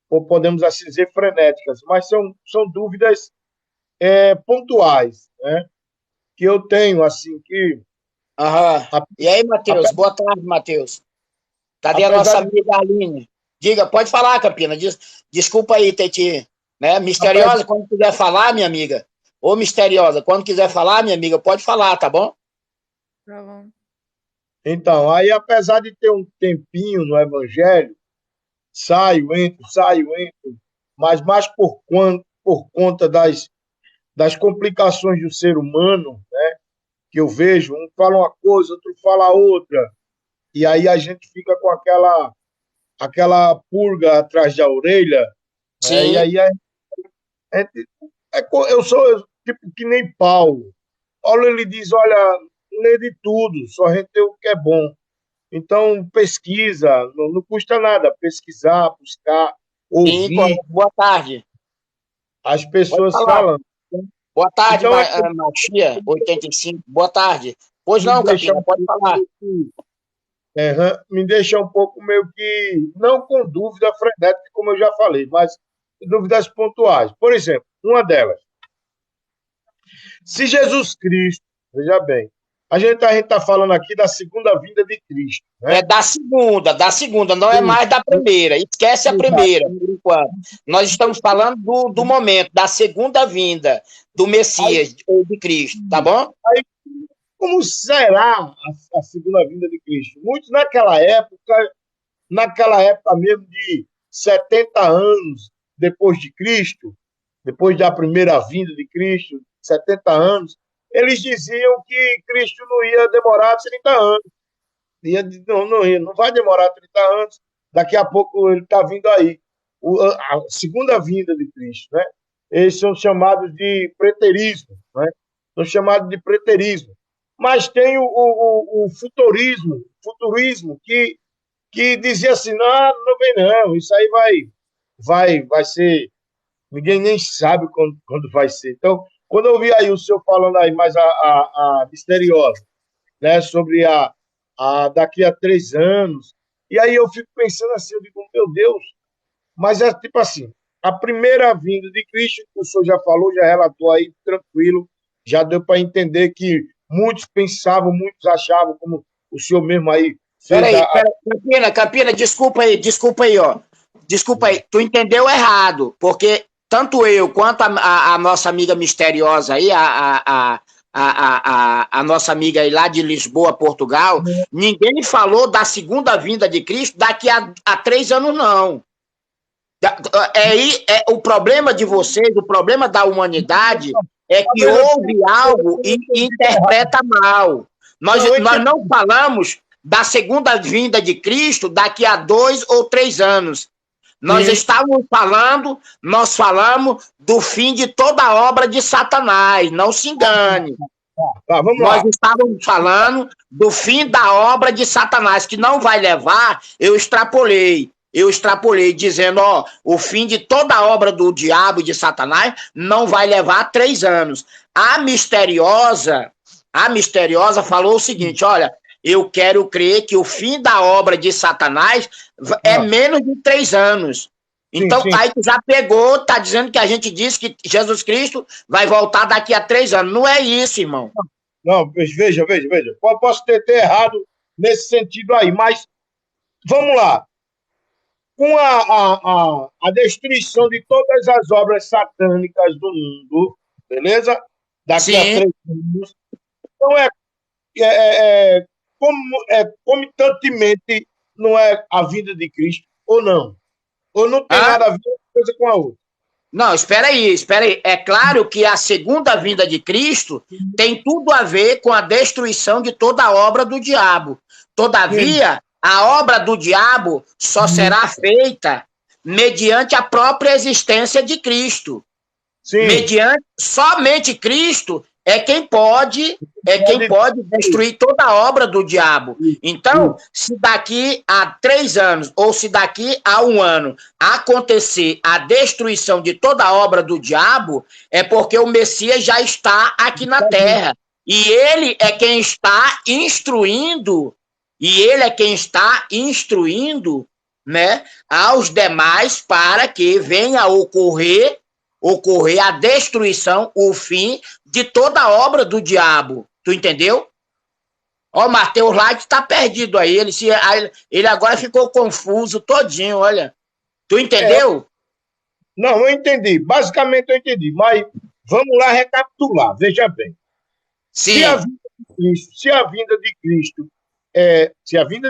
ou podemos assim dizer, frenéticas, mas são dúvidas pontuais, né? Que eu tenho, assim, que... E aí, Matheus? Boa tarde, Matheus. Cadê a nossa amiga Aline? Diga, pode falar, Campina. Desculpa aí ter te... Né? Misteriosa, quando quiser falar, minha amiga. Ô, Misteriosa, quando quiser falar, minha amiga, pode falar, tá bom? Tá bom. Então, aí, apesar de ter um tempinho no Evangelho, saio, entro, mas mais por conta das complicações do ser humano, né? Que eu vejo, um fala uma coisa, outro fala outra, e aí a gente fica com aquela pulga atrás da orelha, né? E aí eu sou tipo que nem Paulo. Paulo, ele diz, olha, lê de tudo, só a gente tem o que é bom. Então, pesquisa, não custa nada pesquisar, buscar, ouvir. Sim, boa tarde. As pessoas falando. Boa tarde, então, Machia 85. Boa tarde. Pois não, Campina, pode falar. Me deixa um pouco meio que, não com dúvida frenética, como eu já falei, mas dúvidas pontuais. Por exemplo, uma delas. Se Jesus Cristo, veja bem, a gente está falando aqui da segunda vinda de Cristo. Né? É da segunda, não é mais da primeira. Esquece a primeira, por enquanto. Nós estamos falando do momento, da segunda vinda do Messias, ou de Cristo, tá bom? Aí, como será a segunda vinda de Cristo? Muitos naquela época mesmo de 70 anos depois de Cristo, depois da primeira vinda de Cristo, 70 anos, eles diziam que Cristo não ia demorar 30 anos. Não vai demorar 30 anos, daqui a pouco ele está vindo aí. A segunda vinda de Cristo, né? Eles são chamados de preterismo, né? São chamados de preterismo. Mas tem o futurismo que dizia assim, não vem não, isso aí vai ser, ninguém nem sabe quando vai ser. Então, quando eu vi aí o senhor falando aí mais a misteriosa, né, sobre daqui a 3 anos, e aí eu fico pensando assim, eu digo, meu Deus, mas é tipo assim, a primeira vinda de Cristo, o senhor já falou, já relatou aí, tranquilo, já deu para entender que muitos pensavam, muitos achavam, como o senhor mesmo aí fez. Peraí, Campina, desculpa aí, ó. Desculpa aí, tu entendeu errado, porque tanto eu quanto a nossa amiga misteriosa aí, a nossa amiga aí lá de Lisboa, Portugal, ninguém falou da segunda vinda de Cristo daqui a 3 anos, não. O problema de vocês, o problema da humanidade é que ouve algo e interpreta mal. Nós não falamos da segunda vinda de Cristo daqui a 2 ou 3 anos. Nós falamos do fim de toda a obra de Satanás, não se engane. Nós estávamos falando do fim da obra de Satanás, que não vai levar, eu extrapolei dizendo, o fim de toda a obra do diabo e de Satanás não vai levar 3 anos. A misteriosa falou o seguinte, olha, eu quero crer que o fim da obra de Satanás é menos de 3 anos. Então, sim. aí tu já pegou, tá dizendo que a gente disse que Jesus Cristo vai voltar daqui a 3 anos. Não é isso, irmão. Não, veja. Posso ter errado nesse sentido aí, mas vamos lá. Com a destruição de todas as obras satânicas do mundo, beleza? Daqui a 3 anos. Então, comitantemente, não é a vinda de Cristo, ou não? Ou não tem nada a ver uma coisa com a outra? Não, espera aí. É claro que a segunda vinda de Cristo tem tudo a ver com a destruição de toda a obra do diabo. Todavia, a obra do diabo só será feita mediante a própria existência de Cristo. Somente Cristo é quem pode destruir toda a obra do diabo. Então, se daqui a 3 anos ou se daqui a 1 ano acontecer a destruição de toda a obra do diabo, é porque o Messias já está aqui na Terra. E ele é quem está instruindo, né, aos demais para que venha a ocorrer a destruição, o fim de toda a obra do diabo. Tu entendeu? Ó, o Mateus Light tá perdido aí. Ele agora ficou confuso todinho, olha. Tu entendeu? Não, eu entendi. Basicamente eu entendi. Mas vamos lá recapitular. Veja bem. Sim. Se a vinda de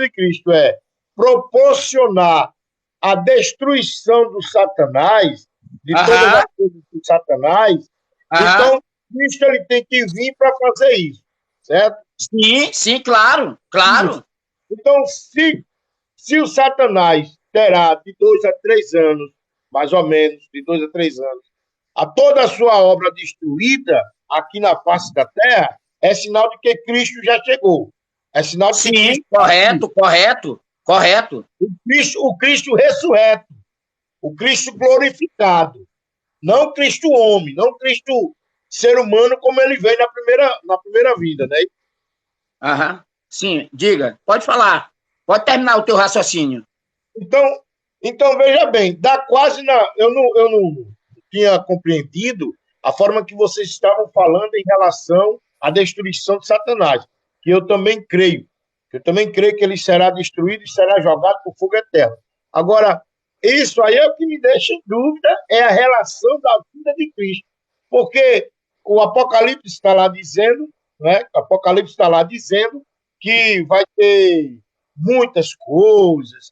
Cristo é proporcionar a destruição do Satanás, de todas as coisas do Satanás, então Cristo ele tem que vir para fazer isso, certo? Sim, claro. Então, se o Satanás terá de 2 a 3 anos, mais ou menos, de 2 a 3 anos, a toda a sua obra destruída aqui na face da terra, é sinal de que Cristo já chegou. É sinal de que Cristo... correto. O Cristo ressurreto, o Cristo glorificado, não Cristo homem, não Cristo ser humano como ele veio na primeira vida, né? Sim, diga, pode falar, pode terminar o teu raciocínio. Então veja bem, dá quase eu não tinha compreendido a forma que vocês estavam falando em relação à destruição de Satanás, que eu também creio que ele será destruído e será jogado por fogo eterno. Agora, isso aí é o que me deixa em dúvida, é a relação da vida de Cristo. Porque o Apocalipse está lá dizendo, né? O Apocalipse está lá dizendo que vai ter muitas coisas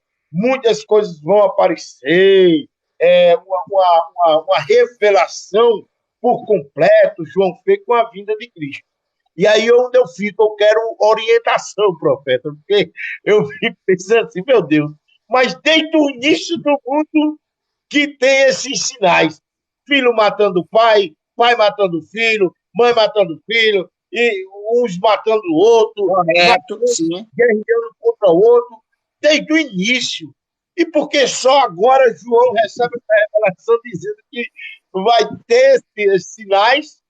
vão aparecer, uma revelação por completo, João fez com a vinda de Cristo. E aí onde eu fico, eu quero orientação, profeta, porque eu fico pensando assim, meu Deus, mas desde o início do mundo que tem esses sinais. Filho matando pai, pai matando filho, mãe matando filho, e uns matando o outro, guerreando contra o outro, desde o início. E porque só agora João recebe essa revelação dizendo que vai ter esses sinais,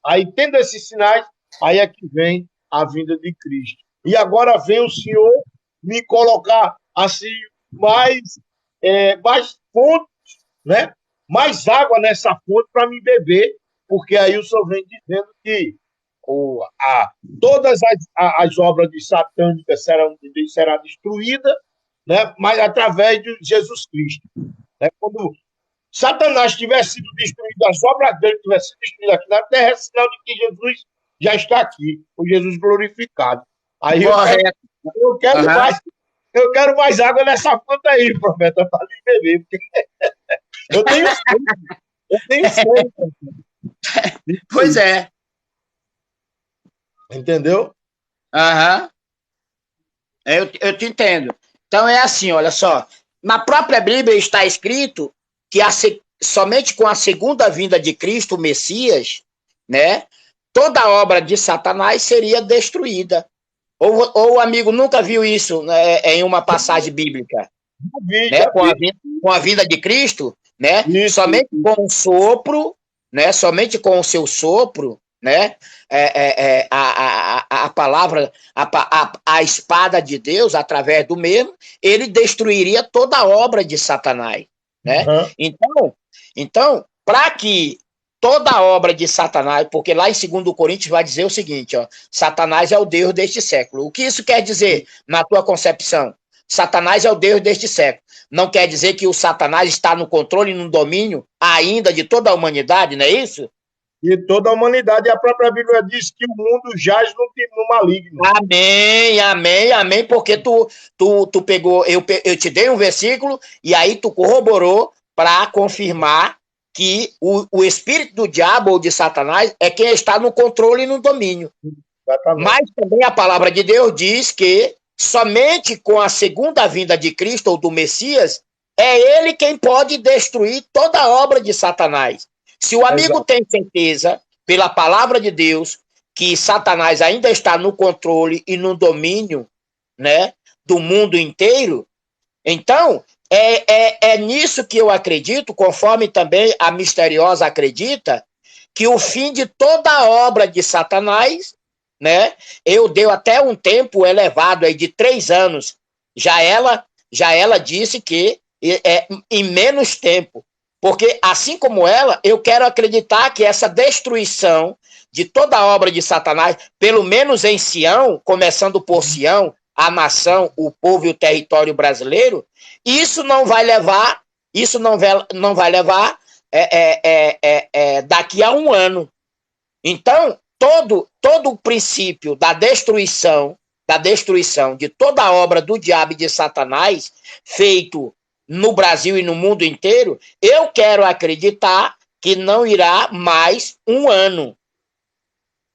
aí tendo esses sinais, aí é que vem a vinda de Cristo. E agora vem o Senhor me colocar assim mais fontes, né? Mais água nessa fonte para me beber, porque aí o Senhor vem dizendo que todas as obras de satânicas será destruída, né? Mas através de Jesus Cristo. Né? Quando Satanás tivesse sido destruído, as obras dele tivessem sido destruídas aqui na terra, é sinal de que Jesus já está aqui, o Jesus glorificado. Aí eu quero mais água nessa fonte aí, profeta, para me beber, porque eu tenho sede. Pois é. Entendeu? Eu te entendo. Então é assim, olha só. Na própria Bíblia está escrito que somente com a segunda vinda de Cristo, o Messias, né, toda a obra de Satanás seria destruída. Ou o amigo nunca viu isso, né, em uma passagem bíblica? Né, com a vinda de Cristo, né? Somente com o sopro, né? Somente com o seu sopro, né? A palavra, a espada de Deus, através do mesmo, ele destruiria toda a obra de Satanás, né? Então, para que toda a obra de Satanás, porque lá em 2 Coríntios vai dizer o seguinte, ó, Satanás é o Deus deste século. O que isso quer dizer na tua concepção? Satanás é o Deus deste século. Não quer dizer que o Satanás está no controle e no domínio ainda de toda a humanidade, não é isso? E toda a humanidade, a própria Bíblia diz que o mundo jaz no maligno. Amém, amém, amém, porque tu pegou, eu te dei um versículo e aí tu corroborou para confirmar que o espírito do diabo ou de Satanás é quem está no controle e no domínio. Exatamente. Mas também a palavra de Deus diz que somente com a segunda vinda de Cristo ou do Messias é ele quem pode destruir toda a obra de Satanás. Se o amigo tem certeza, pela palavra de Deus, que Satanás ainda está no controle e no domínio, né, do mundo inteiro, então é nisso que eu acredito, conforme também a misteriosa acredita, que o fim de toda a obra de Satanás, né, eu dei até um tempo elevado aí de 3 anos, já ela disse que em menos tempo. Porque, assim como ela, eu quero acreditar que essa destruição de toda a obra de Satanás, pelo menos em Sião, começando por Sião, a nação, o povo e o território brasileiro, isso não vai levar daqui a 1 ano. Então, todo o princípio da destruição de toda a obra do diabo e de Satanás, feito no Brasil e no mundo inteiro, eu quero acreditar que não irá mais 1 ano.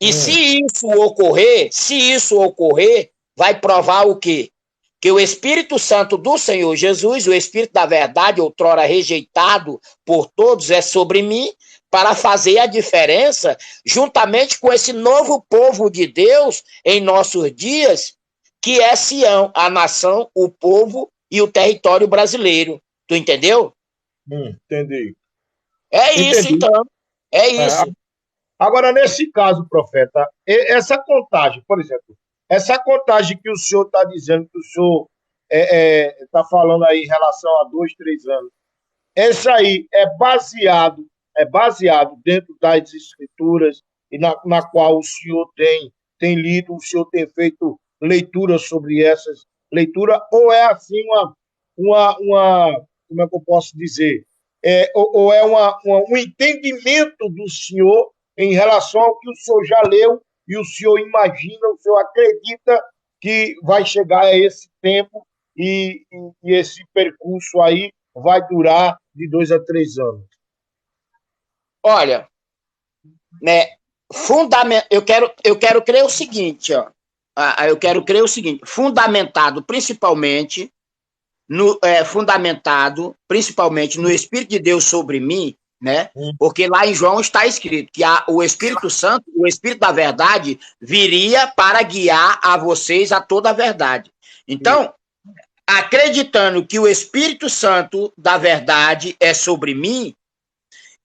E se isso ocorrer, vai provar o quê? Que o Espírito Santo do Senhor Jesus, o Espírito da verdade, outrora rejeitado por todos, é sobre mim, para fazer a diferença, juntamente com esse novo povo de Deus em nossos dias, que é Sião, a nação, o povo e o território brasileiro. Tu entendeu? Entendi. Isso, então. É isso. Agora, nesse caso, profeta, essa contagem, por exemplo, essa contagem que o senhor está dizendo, que o senhor está falando aí em relação a 2, 3 anos, essa aí é baseado dentro das escrituras e na qual o senhor tem lido, o senhor tem feito leitura sobre essas leituras, ou é assim uma como é que eu posso dizer? Ou é um entendimento do senhor em relação ao que o senhor já leu e o senhor imagina, o senhor acredita que vai chegar a esse tempo e esse percurso aí vai durar de 2 a 3 anos? Olha, né, eu quero crer o seguinte, ó. Eu quero crer o seguinte, fundamentado principalmente no Espírito de Deus sobre mim, né? Porque lá em João está escrito que o Espírito Santo, o Espírito da verdade, viria para guiar a vocês a toda a verdade. Então, acreditando que o Espírito Santo da verdade é sobre mim,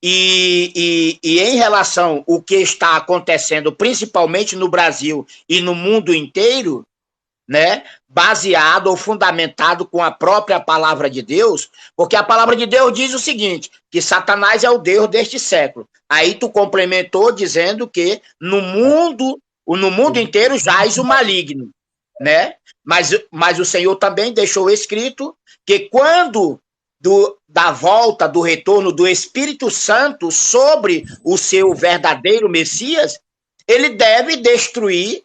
e em relação ao que está acontecendo, principalmente no Brasil e no mundo inteiro, né, baseado ou fundamentado com a própria palavra de Deus, porque a palavra de Deus diz o seguinte, que Satanás é o Deus deste século. Aí tu complementou dizendo que no mundo inteiro jaz o maligno, né? Mas o Senhor também deixou escrito que quando da volta, do retorno do Espírito Santo sobre o seu verdadeiro Messias, ele deve destruir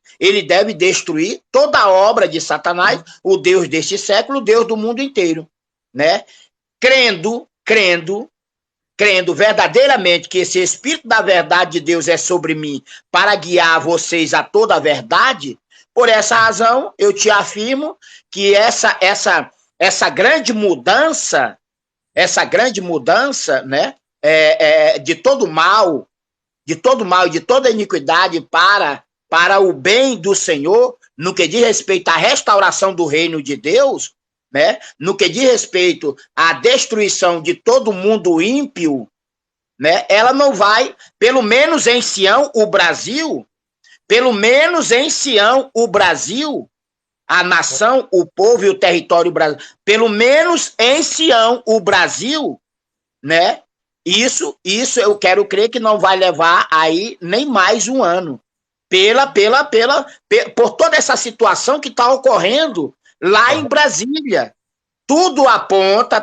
toda a obra de Satanás, o Deus deste século, o Deus do mundo inteiro, né? Crendo verdadeiramente que esse Espírito da verdade de Deus é sobre mim para guiar vocês a toda a verdade, por essa razão eu te afirmo que essa grande mudança, né, de todo mal e de toda iniquidade para o bem do Senhor, no que diz respeito à restauração do reino de Deus, né? No que diz respeito à destruição de todo mundo ímpio, né? Ela não vai, pelo menos em Sião, o Brasil, pelo menos em Sião, o Brasil, a nação, o povo e o território brasileiro, pelo menos em Sião, o Brasil, né? Isso eu quero crer que não vai levar aí nem mais um ano. Por toda essa situação que está ocorrendo lá em Brasília. Tudo aponta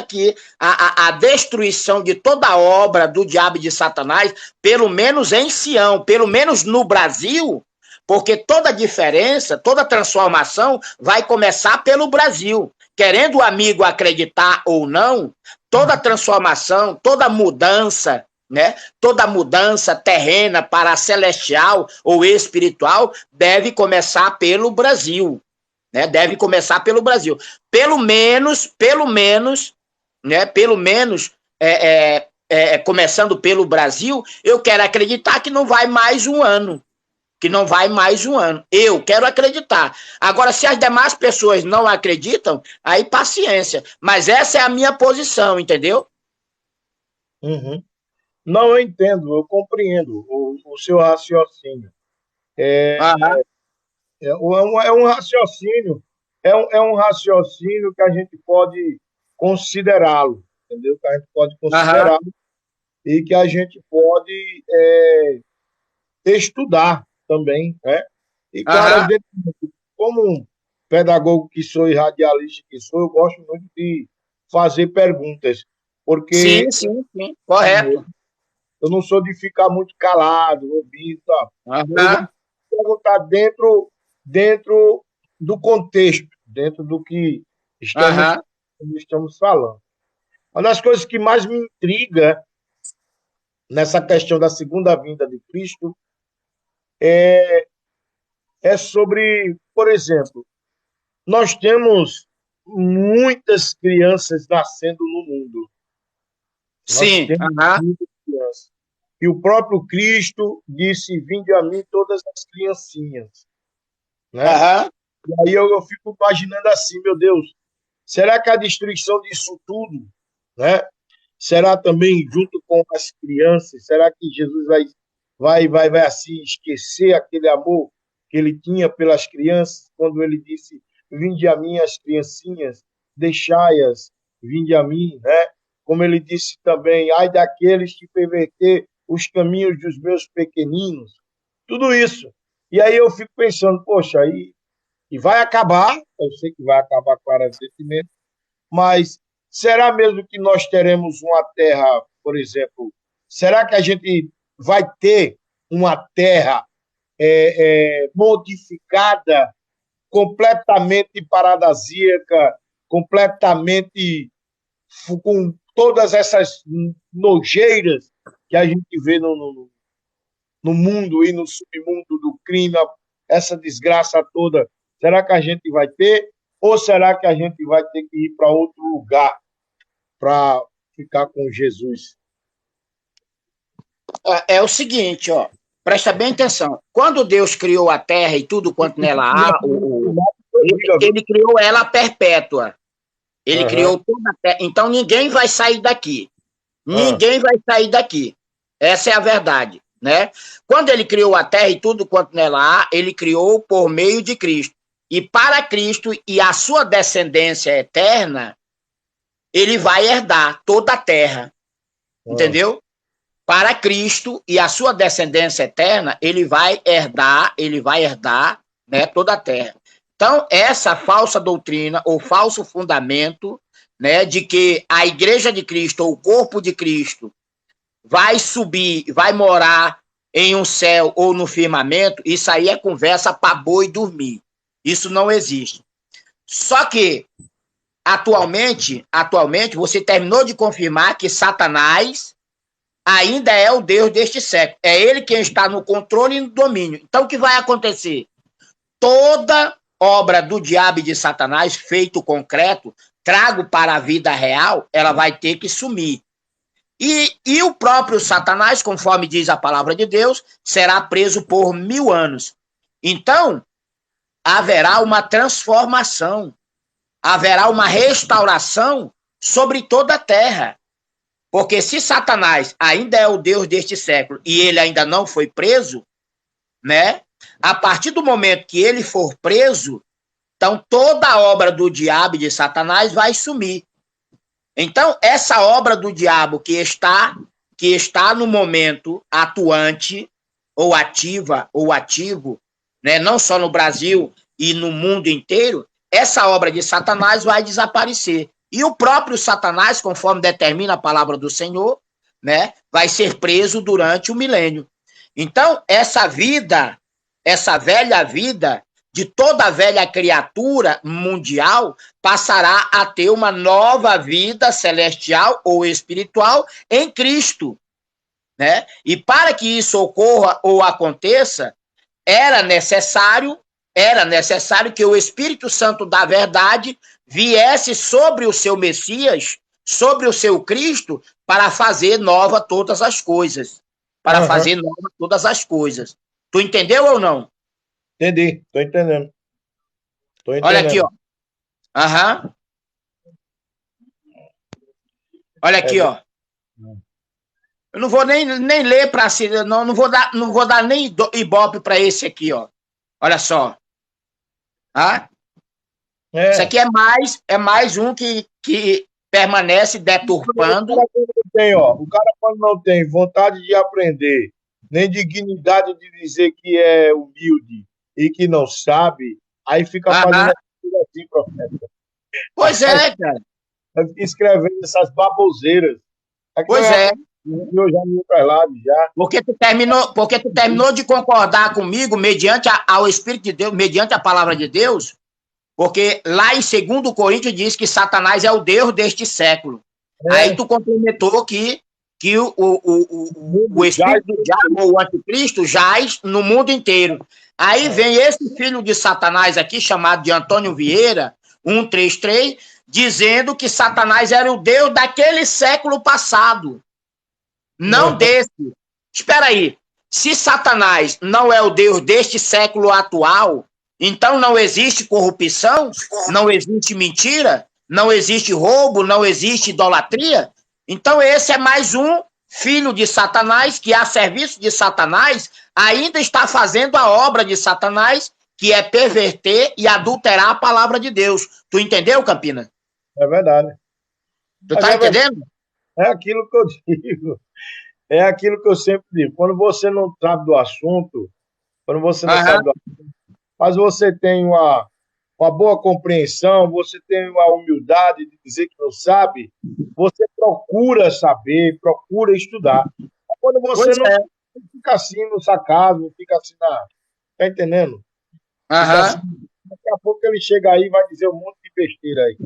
que a destruição de toda a obra do diabo e de Satanás, pelo menos em Sião, pelo menos no Brasil, porque toda diferença, toda transformação vai começar pelo Brasil. Querendo o amigo acreditar ou não, toda transformação, toda mudança, né? Toda mudança terrena para celestial ou espiritual deve começar pelo Brasil. Né, deve começar pelo Brasil. Pelo menos, né, começando pelo Brasil, eu quero acreditar que não vai mais um ano. Eu quero acreditar. Agora, se as demais pessoas não acreditam, aí paciência. Mas essa é a minha posição, entendeu? Uhum. Não, eu entendo, eu compreendo o seu raciocínio. É um raciocínio, é um raciocínio que a gente pode considerá-lo, entendeu? Que a gente pode considerá-lo e que a gente pode estudar também, né? E, claro, como um pedagogo que sou e radialista que sou, eu gosto muito de fazer perguntas, porque sim, correto. Eu não sou de ficar muito calado, ouvindo, tá? Eu gosto de perguntar dentro do contexto, dentro do que estamos falando. Uma das coisas que mais me intriga nessa questão da segunda vinda de Cristo é sobre, por exemplo, nós temos muitas crianças nascendo no mundo. Sim. Muitas crianças. E o próprio Cristo disse: vinde a mim todas as criancinhas. Né? E aí eu fico imaginando assim, meu Deus, será que a destruição disso tudo, né, será também junto com as crianças? Será que Jesus vai assim esquecer aquele amor que ele tinha pelas crianças quando ele disse: vinde a mim as criancinhas, deixai-as, vinde a mim, né? Como ele disse também: ai daqueles que perverter os caminhos dos meus pequeninos. Tudo isso. E aí eu fico pensando, poxa, e vai acabar, eu sei que vai acabar, claro, evidentemente, mas será mesmo que nós teremos uma terra, por exemplo, será que a gente vai ter uma terra modificada, completamente paradisíaca, completamente com todas essas nojeiras que a gente vê no mundo e no submundo do crime, essa desgraça toda? Será que a gente vai ter? Ou será que a gente vai ter que ir para outro lugar para ficar com Jesus? É o seguinte, ó, presta bem atenção. Quando Deus criou a terra e tudo quanto nela há, ele criou ela perpétua. Ele criou toda a terra. Então ninguém vai sair daqui. Ninguém vai sair daqui. Essa é a verdade, né? Quando ele criou a terra e tudo quanto nela há, ele criou por meio de Cristo. E para Cristo e a sua descendência eterna, ele vai herdar toda a terra. Entendeu? Para Cristo e a sua descendência eterna, ele vai herdar, né, toda a terra. Então, essa falsa doutrina ou falso fundamento, né, de que a igreja de Cristo ou o corpo de Cristo vai subir, vai morar em um céu ou no firmamento, isso aí é conversa para boi dormir. Isso não existe. Só que, atualmente, você terminou de confirmar que Satanás ainda é o Deus deste século. É ele quem está no controle e no domínio. Então, o que vai acontecer? Toda obra do diabo e de Satanás, feito concreto, trago para a vida real, ela vai ter que sumir. E o próprio Satanás, conforme diz a palavra de Deus, será preso por 1000 anos. Então, haverá uma transformação, haverá uma restauração sobre toda a terra. Porque se Satanás ainda é o Deus deste século e ele ainda não foi preso, né? A partir do momento que ele for preso, então toda a obra do diabo e de Satanás vai sumir. Então, essa obra do diabo que está no momento atuante, ou ativa, ou ativo, né, não só no Brasil e no mundo inteiro, essa obra de Satanás vai desaparecer. E o próprio Satanás, conforme determina a palavra do Senhor, né, vai ser preso durante o milênio. Então, essa velha vida de toda a velha criatura mundial passará a ter uma nova vida celestial ou espiritual em Cristo, né? E para que isso ocorra ou aconteça, era necessário que o Espírito Santo da verdade viesse sobre o seu Messias, sobre o seu Cristo, para fazer nova todas as coisas. Para fazer nova todas as coisas. Tu entendeu ou não? Entendi, tô entendendo. Olha aqui, ó. Aham. Olha aqui, ó. Eu não vou nem ler para si, não vou dar nem ibope para esse aqui, ó. Olha só. Ah? Isso aqui é mais um que permanece deturpando. O cara, quando não tem vontade de aprender, nem dignidade de dizer que é humilde e que não sabe, aí fica fazendo assim, profeta. Pois é, cara. Escrevendo essas baboseiras. Pois é. Eu já me lado já. Porque tu terminou de concordar comigo mediante ao Espírito de Deus, mediante a palavra de Deus, porque lá em 2 Coríntios diz que Satanás é o Deus deste século. Aí tu complementou que o Espírito do diabo ou o anticristo jaz no mundo inteiro. Aí vem esse filho de Satanás aqui, chamado de Antônio Vieira, 133, dizendo que Satanás era o Deus daquele século passado. Não desse. Espera aí. Se Satanás não é o Deus deste século atual, então não existe corrupção, não existe mentira, não existe roubo, não existe idolatria. Então esse é mais um filho de Satanás que, a serviço de Satanás, ainda está fazendo a obra de Satanás, que é perverter e adulterar a palavra de Deus. Tu entendeu, Campina? É verdade. Tu tá entendendo? É aquilo que eu digo. É aquilo que eu sempre digo. Quando você não sabe do assunto, mas você tem uma boa compreensão, você tem uma humildade de dizer que não sabe, você procura saber, procura estudar. Quando você não fica assim no sarcasmo, fica assim na... Tá entendendo? Assim, daqui a pouco ele chega aí e vai dizer um monte de besteira aí.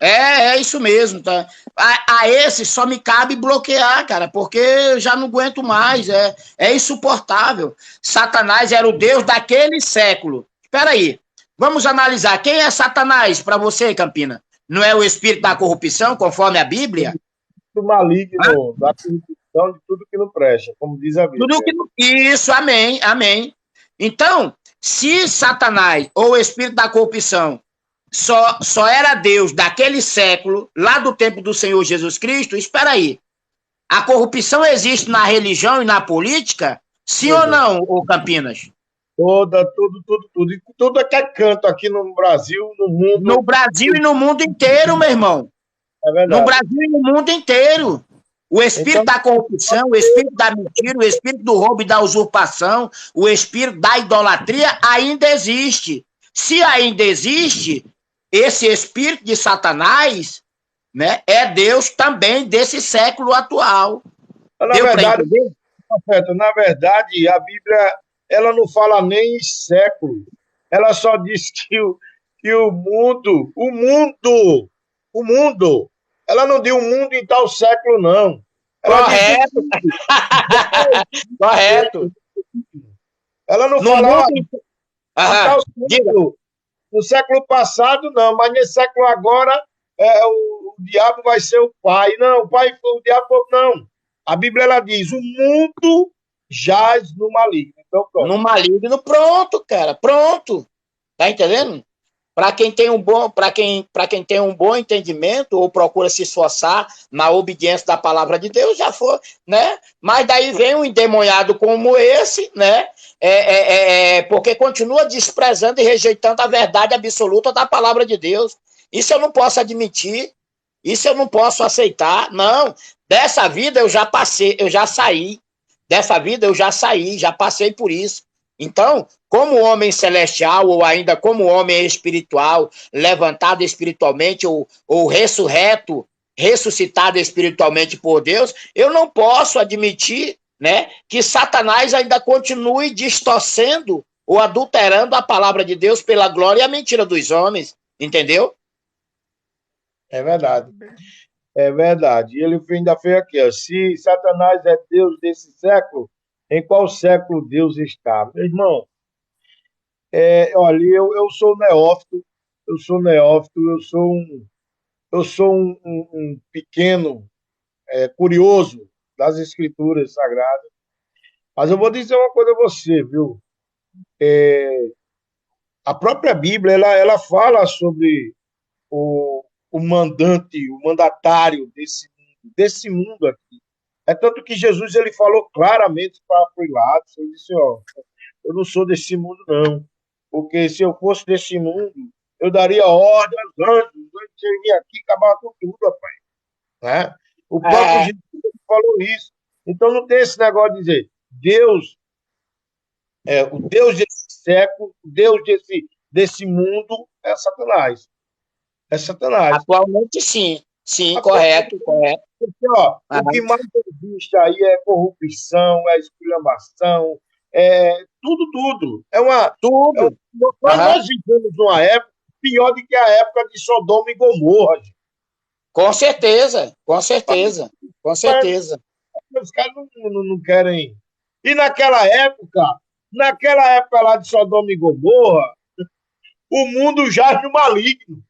É isso mesmo, tá? A esse só me cabe bloquear, cara, porque eu já não aguento mais, é insuportável. Satanás era o Deus daquele século. Espera aí, vamos analisar. Quem é Satanás para você, Campina? Não é o espírito da corrupção, conforme a Bíblia? Do maligno, da corrupção, de tudo que não presta, como diz a Bíblia. Isso, amém, amém. Então, se Satanás, ou o espírito da corrupção, só era Deus daquele século, lá do tempo do Senhor Jesus Cristo, espera aí. A corrupção existe na religião e na política? Sim ou não, ô Campinas? Tudo. E tudo que é canto aqui no Brasil, no mundo. No Brasil e no mundo inteiro, meu irmão. É verdade. No Brasil e no mundo inteiro. O espírito da corrupção, o espírito da mentira, o espírito do roubo e da usurpação, o espírito da idolatria ainda existe. Se ainda existe, esse espírito de Satanás, né, é Deus também desse século atual. Na verdade, a Bíblia ela não fala nem em século. Ela só diz que o mundo, ela não diz o mundo em tal século, não. Correto. Correto. Ela não fala no século passado, não, mas nesse século agora o diabo vai ser o pai. Não, o diabo não. A Bíblia ela diz: o mundo jaz no maligno. Então, pronto. No maligno, pronto, cara, pronto. Tá entendendo? Para quem tem para quem tem um bom entendimento ou procura se esforçar na obediência da palavra de Deus, já foi, né? Mas daí vem um endemoniado como esse, né? Porque continua desprezando e rejeitando a verdade absoluta da palavra de Deus. Isso eu não posso admitir, isso eu não posso aceitar. Não, dessa vida eu já passei, eu já saí. Dessa vida eu já saí, já passei por isso. Então, como homem celestial, ou ainda como homem espiritual, levantado espiritualmente, ou ressurreto, ressuscitado espiritualmente por Deus, eu não posso admitir, né, que Satanás ainda continue distorcendo ou adulterando a palavra de Deus pela glória e a mentira dos homens, entendeu? É verdade. É verdade. E ele ainda fez aqui, ó, se Satanás é Deus desse século, em qual século Deus está? Meu irmão, olha, eu sou neófito, eu sou um pequeno curioso das escrituras sagradas, mas eu vou dizer uma coisa a você, viu? A própria Bíblia, ela fala sobre o mandante, o mandatário desse mundo aqui. É tanto que Jesus ele falou claramente para Pilatos, ele disse, ó, eu não sou desse mundo, não. Porque se eu fosse desse mundo, eu daria ordem aos anjos, os anjos seriam aqui e acabar com tudo, rapaz. Né? O próprio É, Jesus falou isso. Então não tem esse negócio de dizer, Deus, o Deus desse século, o Deus desse mundo é Satanás. É Satanás. atualmente sim, sim, Atualmente, correto, correto. porque, ó, o que Aham. mais existe aí é corrupção, é esculhambação, tudo, tudo. Tudo. Aham. Nós vivemos numa época pior do que a época de Sodoma e Gomorra, gente. Com certeza, com certeza, com certeza. Os caras não querem. E naquela época lá de Sodoma e Gomorra, o mundo jaz no maligno.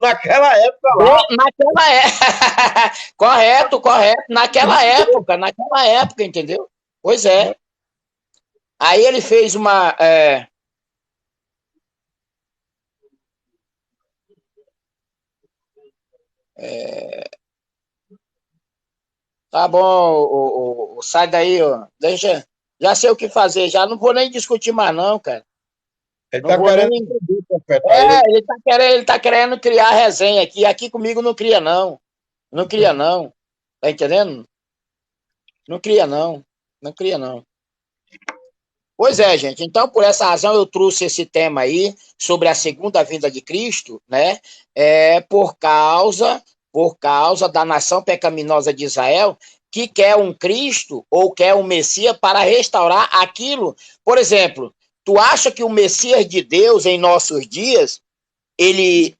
Naquela época lá. Naquela época. Correto, correto. Naquela época, entendeu? Pois é. Aí ele fez uma. Tá bom, sai daí, ó. Deixa. Já sei o que fazer, já não vou nem discutir mais, não, cara. Ele Não está vou nem. querendo entender, profeta. Ele tá querendo criar resenha aqui. Aqui comigo não cria, não. Não cria, não. Tá entendendo? Não cria, não. Não cria, não. Pois é, gente. Então, por essa razão, eu trouxe esse tema aí sobre a segunda vinda de Cristo, né? Por causa da nação pecaminosa de Israel, que quer um Cristo ou quer um Messias para restaurar aquilo. Por exemplo, tu acha que o Messias de Deus em nossos dias, ele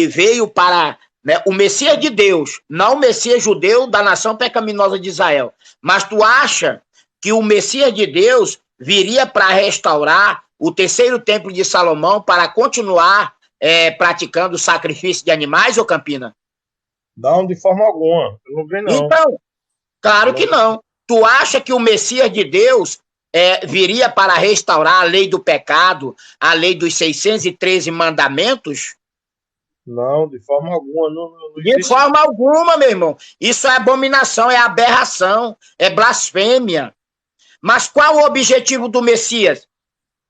veio para, né, o Messias de Deus, não o Messias judeu da nação pecaminosa de Israel, mas tu acha que o Messias de Deus viria para restaurar o terceiro templo de Salomão para continuar praticando o sacrifício de animais, ô Campina? Não, de forma alguma. Eu não vi, não. Então, Eu claro que não... não. Tu acha que o Messias de Deus viria para restaurar a lei do pecado, a lei dos 613 mandamentos? Não, de forma alguma. Não, não De existe. forma alguma, meu irmão. Isso é abominação, é aberração, é blasfêmia. Mas qual o objetivo do Messias?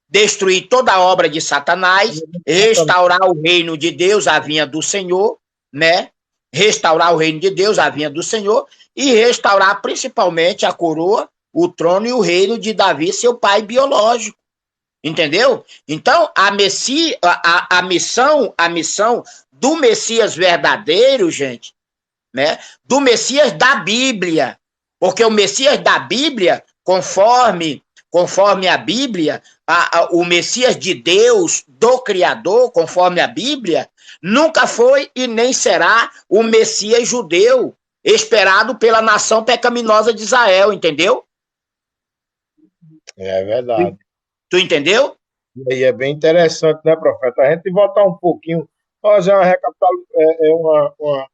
Destruir toda a obra de Satanás, restaurar o reino de Deus, a vinha do Senhor, né? Restaurar o reino de Deus, a vinha do Senhor, e restaurar principalmente a coroa, o trono e o reino de Davi, seu pai biológico. Entendeu? Então, a missão do Messias verdadeiro, gente, né? Do Messias da Bíblia. Porque o Messias da Bíblia, conforme a Bíblia, o Messias de Deus, do Criador, conforme a Bíblia, nunca foi e nem será o Messias judeu, esperado pela nação pecaminosa de Israel, entendeu? É verdade. Tu entendeu? E aí é bem interessante, né, profeta? A gente voltar um pouquinho, fazer uma recapitulação.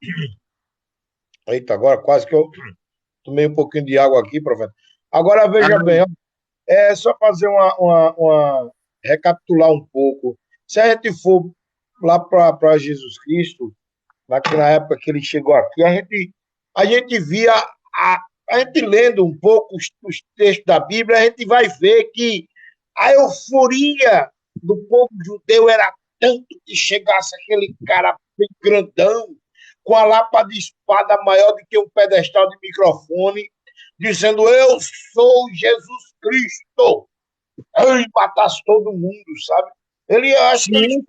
Eita, agora quase que eu tomei um pouquinho de água aqui, profeta. Agora veja bem, ó, é só fazer recapitular um pouco. Se a gente for lá para Jesus Cristo, na época que ele chegou aqui, a gente via, a gente lendo um pouco os textos da Bíblia, a gente vai ver que a euforia do povo judeu era tanto que chegasse aquele cara bem grandão, com a lapa de espada maior do que um pedestal de microfone, dizendo: eu sou Jesus Cristo. Ele matasse todo mundo, sabe? Ele, acho que ele...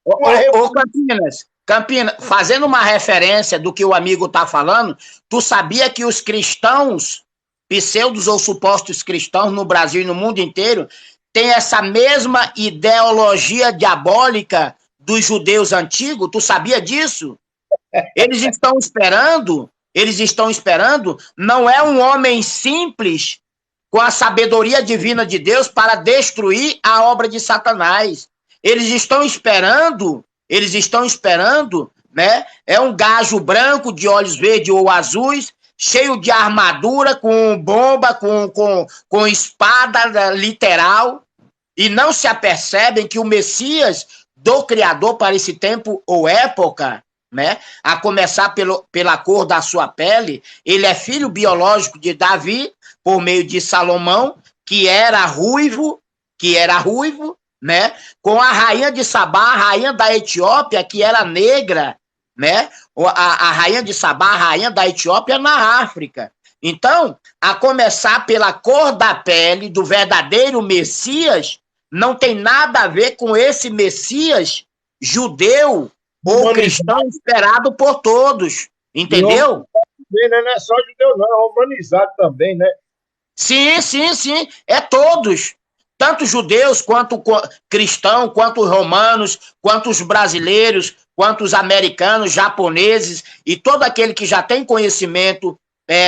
Ô, Campinas, fazendo uma referência do que o amigo está falando, tu sabia que os cristãos, pseudos ou supostos cristãos no Brasil e no mundo inteiro, têm essa mesma ideologia diabólica dos judeus antigos? Tu sabia disso? Eles estão esperando, não é um homem simples com a sabedoria divina de Deus para destruir a obra de Satanás. Eles estão esperando, né? É um gajo branco de olhos verdes ou azuis, cheio de armadura, com bomba, com espada literal, e não se apercebem que o Messias do Criador para esse tempo ou época, né? A começar pela cor da sua pele, ele é filho biológico de Davi, por meio de Salomão, que era ruivo, né? Com a rainha de Sabá, a rainha da Etiópia, que era negra, né? A rainha de Sabá, a rainha da Etiópia na África. Então, a começar pela cor da pele do verdadeiro Messias, não tem nada a ver com esse Messias judeu ou cristão esperado por todos, entendeu? Não é só judeu, não, é romanizado também, né? Sim, é todos. Tanto judeus, quanto cristãos, quanto romanos, quanto os brasileiros, quanto os americanos, japoneses e todo aquele que já tem conhecimento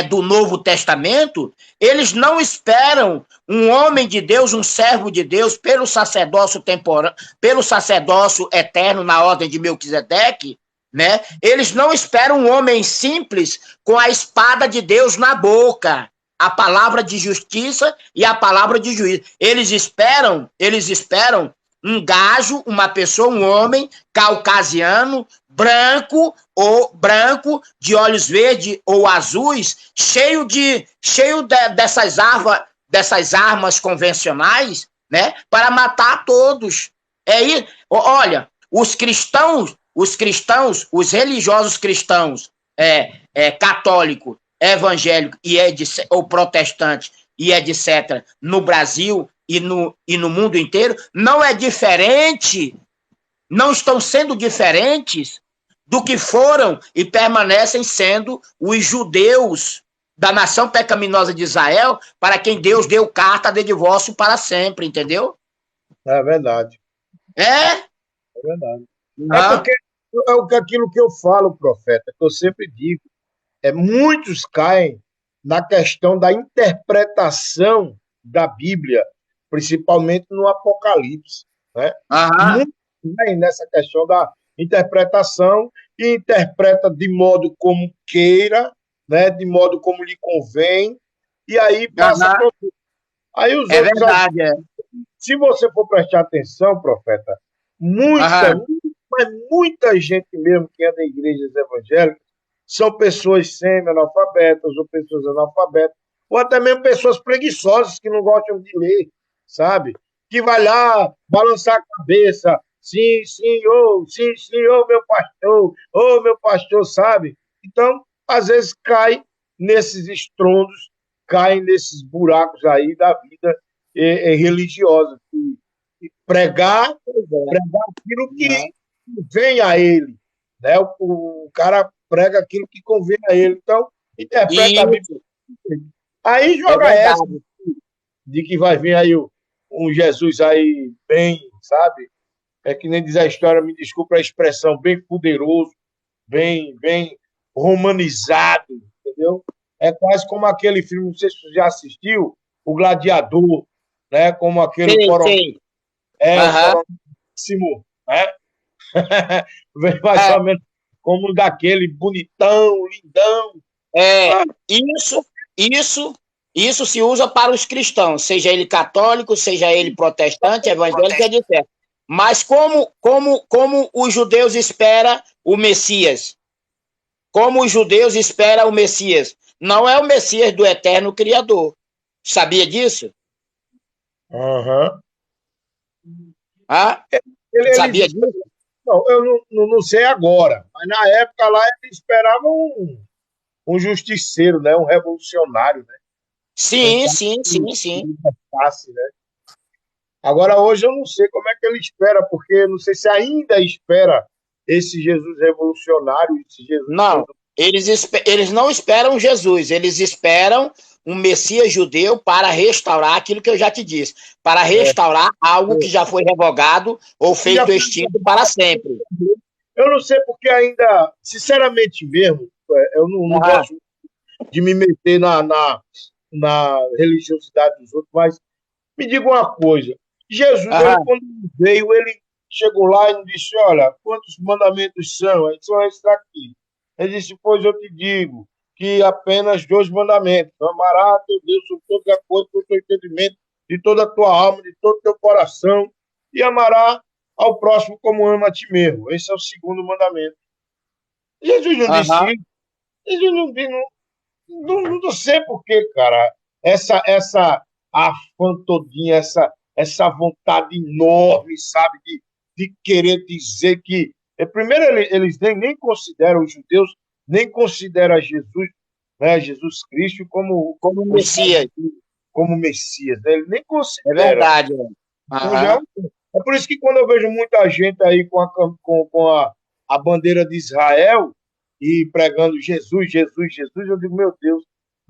do Novo Testamento, eles não esperam um homem de Deus, um servo de Deus, pelo sacerdócio temporal, pelo sacerdócio eterno na ordem de Melquisedeque, né? Eles não esperam um homem simples com a espada de Deus na boca, a palavra de justiça e a palavra de juízo. Eles esperam um gajo, uma pessoa, um homem caucasiano, branco, de olhos verdes ou azuis, cheio dessas armas convencionais, né, para matar todos. Olha, os religiosos cristãos, católico, evangélico ou protestante e etc., no Brasil e no mundo inteiro, não estão sendo diferentes do que foram e permanecem sendo os judeus da nação pecaminosa de Israel, para quem Deus deu carta de divórcio para sempre, entendeu? É verdade. É verdade. Porque é aquilo que eu falo, profeta, que eu sempre digo, muitos caem na questão da interpretação da Bíblia, principalmente no Apocalipse, né? Muitos caem nessa questão da interpretação e interpreta de modo como queira, né? De modo como lhe convém, e aí passa por... Aí os outros, verdade, se você for prestar atenção, profeta, muita gente mesmo que anda em igrejas evangélicas são pessoas semi-analfabetas ou pessoas analfabetas, ou até mesmo pessoas preguiçosas que não gostam de ler, sabe? Que vai lá balançar a cabeça, sim, senhor, meu pastor, sabe? Então, às vezes cai nesses estrondos, cai nesses buracos aí da vida religiosa. E pregar aquilo que vem a ele, né? O cara prega aquilo que convém a ele. Então, interpreta a Bíblia. Aí joga essa de que vai vir aí um Jesus aí bem, sabe? É que nem diz a história, me desculpa a expressão, bem poderoso, bem romanizado, entendeu? É quase como aquele filme, não sei se você já assistiu, O Gladiador, né? Como aquele coronel. O coronelíssimo, né? Vem mais ou menos como daquele bonitão, lindão. Isso se usa para os cristãos, seja ele católico, seja ele protestante, evangélico, etc. Mas como os judeus esperam o Messias? Como os judeus esperam o Messias? Não é o Messias do eterno Criador. Sabia disso? Aham. Ah, sabia Eles, disso? não, eu não sei agora, mas na época lá eles esperavam um justiceiro, né? Um revolucionário, né? Um Sim, cara sim, sim, sim. que libertasse, né? Agora, hoje eu não sei como é que ele espera, porque eu não sei se ainda espera esse Jesus revolucionário, esse Jesus Não, todo. eles não esperam Jesus, eles esperam um Messias judeu para restaurar aquilo que eu já te disse, para É, restaurar algo que já foi revogado ou que já feito foi. extinto para sempre. Eu não sei porque ainda, sinceramente mesmo, eu não Aham, gosto de me meter na religiosidade dos outros, mas me diga uma coisa. Jesus, ele aham, quando veio, ele chegou lá e disse, olha, quantos mandamentos são? Aí são esses aqui. Ele disse, pois eu te digo que apenas dois mandamentos. Amarás teu Deus sobre todas as coisas, todo o teu entendimento, de toda a tua alma, de todo o teu coração, e amará ao próximo como ama a ti mesmo. Esse é o segundo mandamento. Jesus não disse aham. isso. Jesus não sei por que, cara. Essa afã todinha, essa vontade enorme, sabe, de querer dizer que. Primeiro, eles nem consideram, os judeus nem consideram Jesus, né, Jesus Cristo, como Como o Messias, como Messias. Né? Ele nem é considera. verdade. Então, já Aham. é por isso que quando eu vejo muita gente aí com a bandeira de Israel e pregando Jesus, Jesus, Jesus, eu digo, meu Deus,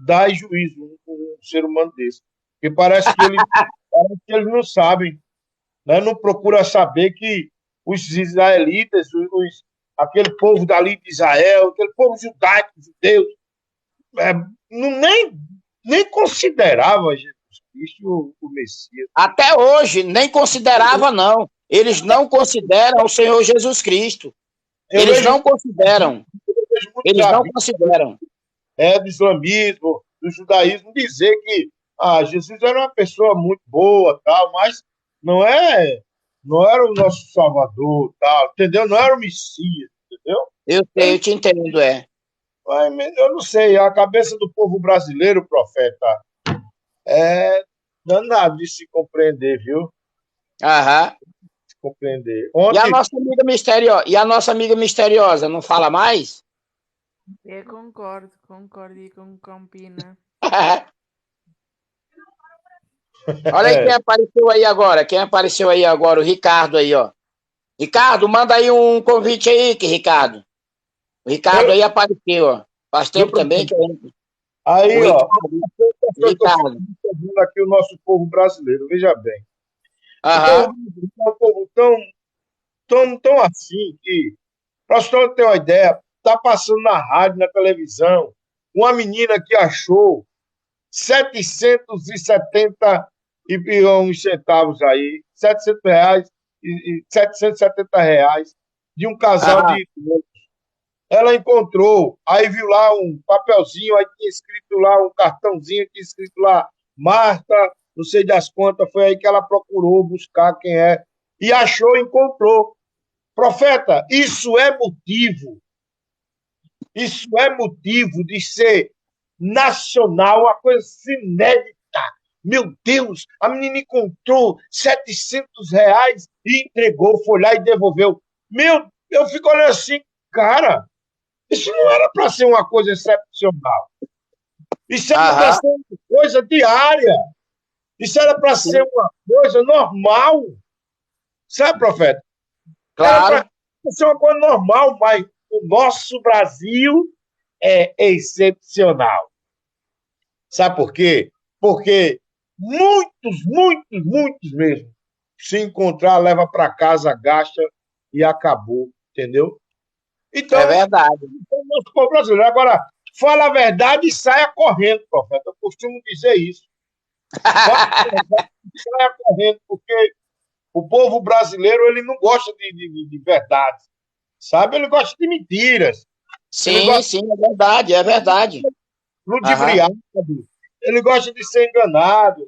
dá juízo um ser humano desse. Porque parece que eles não sabem, né? Não procura saber que os israelitas, aquele povo dali de Israel, aquele povo judaico, judeus, é, nem considerava Jesus Cristo o Messias. Até hoje, nem considerava, não. Eles não consideram o Senhor Jesus Cristo. Eu Eles vejo, não consideram. eu vejo muitos Eles não avisos consideram. do islamismo, do judaísmo, dizer que Jesus era uma pessoa muito boa, tal, mas não é, não era o nosso Salvador, tal, entendeu? Não era o Messias, entendeu? Eu sei, eu te entendo, é. Eu não sei, a cabeça do povo brasileiro, profeta, é danado de se compreender, viu? Aham. Se compreender. E a Ontem, nossa amiga misteriosa, não fala mais? Eu concordo e com Campina. Olha aí quem apareceu aí agora. Quem apareceu aí agora? O Ricardo aí, ó. Ricardo, manda aí um convite aí, Ricardo. O Ricardo eu, aí apareceu, ó. Faz eu, tempo também que o aí, ó, Ricardo. eu estou Ricardo. falando aqui o nosso povo brasileiro, veja bem. O povo Aham. brasileiro é um povo tão assim que, para você ter uma ideia, está passando na rádio, na televisão, uma menina que achou 770 e uns centavos aí, R$ 700 e R$ 770 de um casal Aham. de. Ela encontrou, aí viu lá um papelzinho, aí tinha escrito lá um cartãozinho, tinha escrito lá Marta, não sei das quantas, foi aí que ela procurou buscar quem é, e achou, encontrou. Profeta, isso é motivo de ser nacional, uma coisa inédita. Meu Deus, a menina encontrou R$ 700 e entregou, foi lá e devolveu. Eu fico olhando assim, cara, isso não era para ser uma coisa excepcional. Isso era para Aham. ser uma coisa diária. Isso era para ser Sim, uma coisa normal. Sabe, profeta? Era para claro. ser uma coisa normal, mas o nosso Brasil é excepcional. Sabe por quê? Porque muitos mesmo, se encontrar, leva para casa, gasta e acabou. Entendeu? É Então, verdade. o nosso povo brasileiro. Agora, fala a verdade e saia correndo, profeta. Eu costumo dizer isso. Fala a verdade e saia correndo, porque o povo brasileiro ele não gosta de verdade, sabe? Ele gosta de mentiras. Ele Sim, gosta sim, é verdade, é verdade. de Aham. ludibriar. Ele gosta de ser enganado.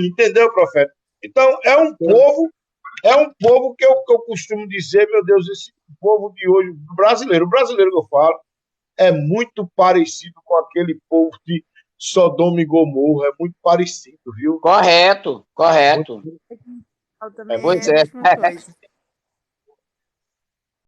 Entendeu, profeta? Então, é um Sim. povo É um povo que eu costumo dizer, meu Deus, esse povo de hoje, o brasileiro que eu falo, é muito parecido com aquele povo de Sodoma e Gomorra, é muito parecido, viu? Correto, correto. Eu É também muito Pois é a é. mesma coisa.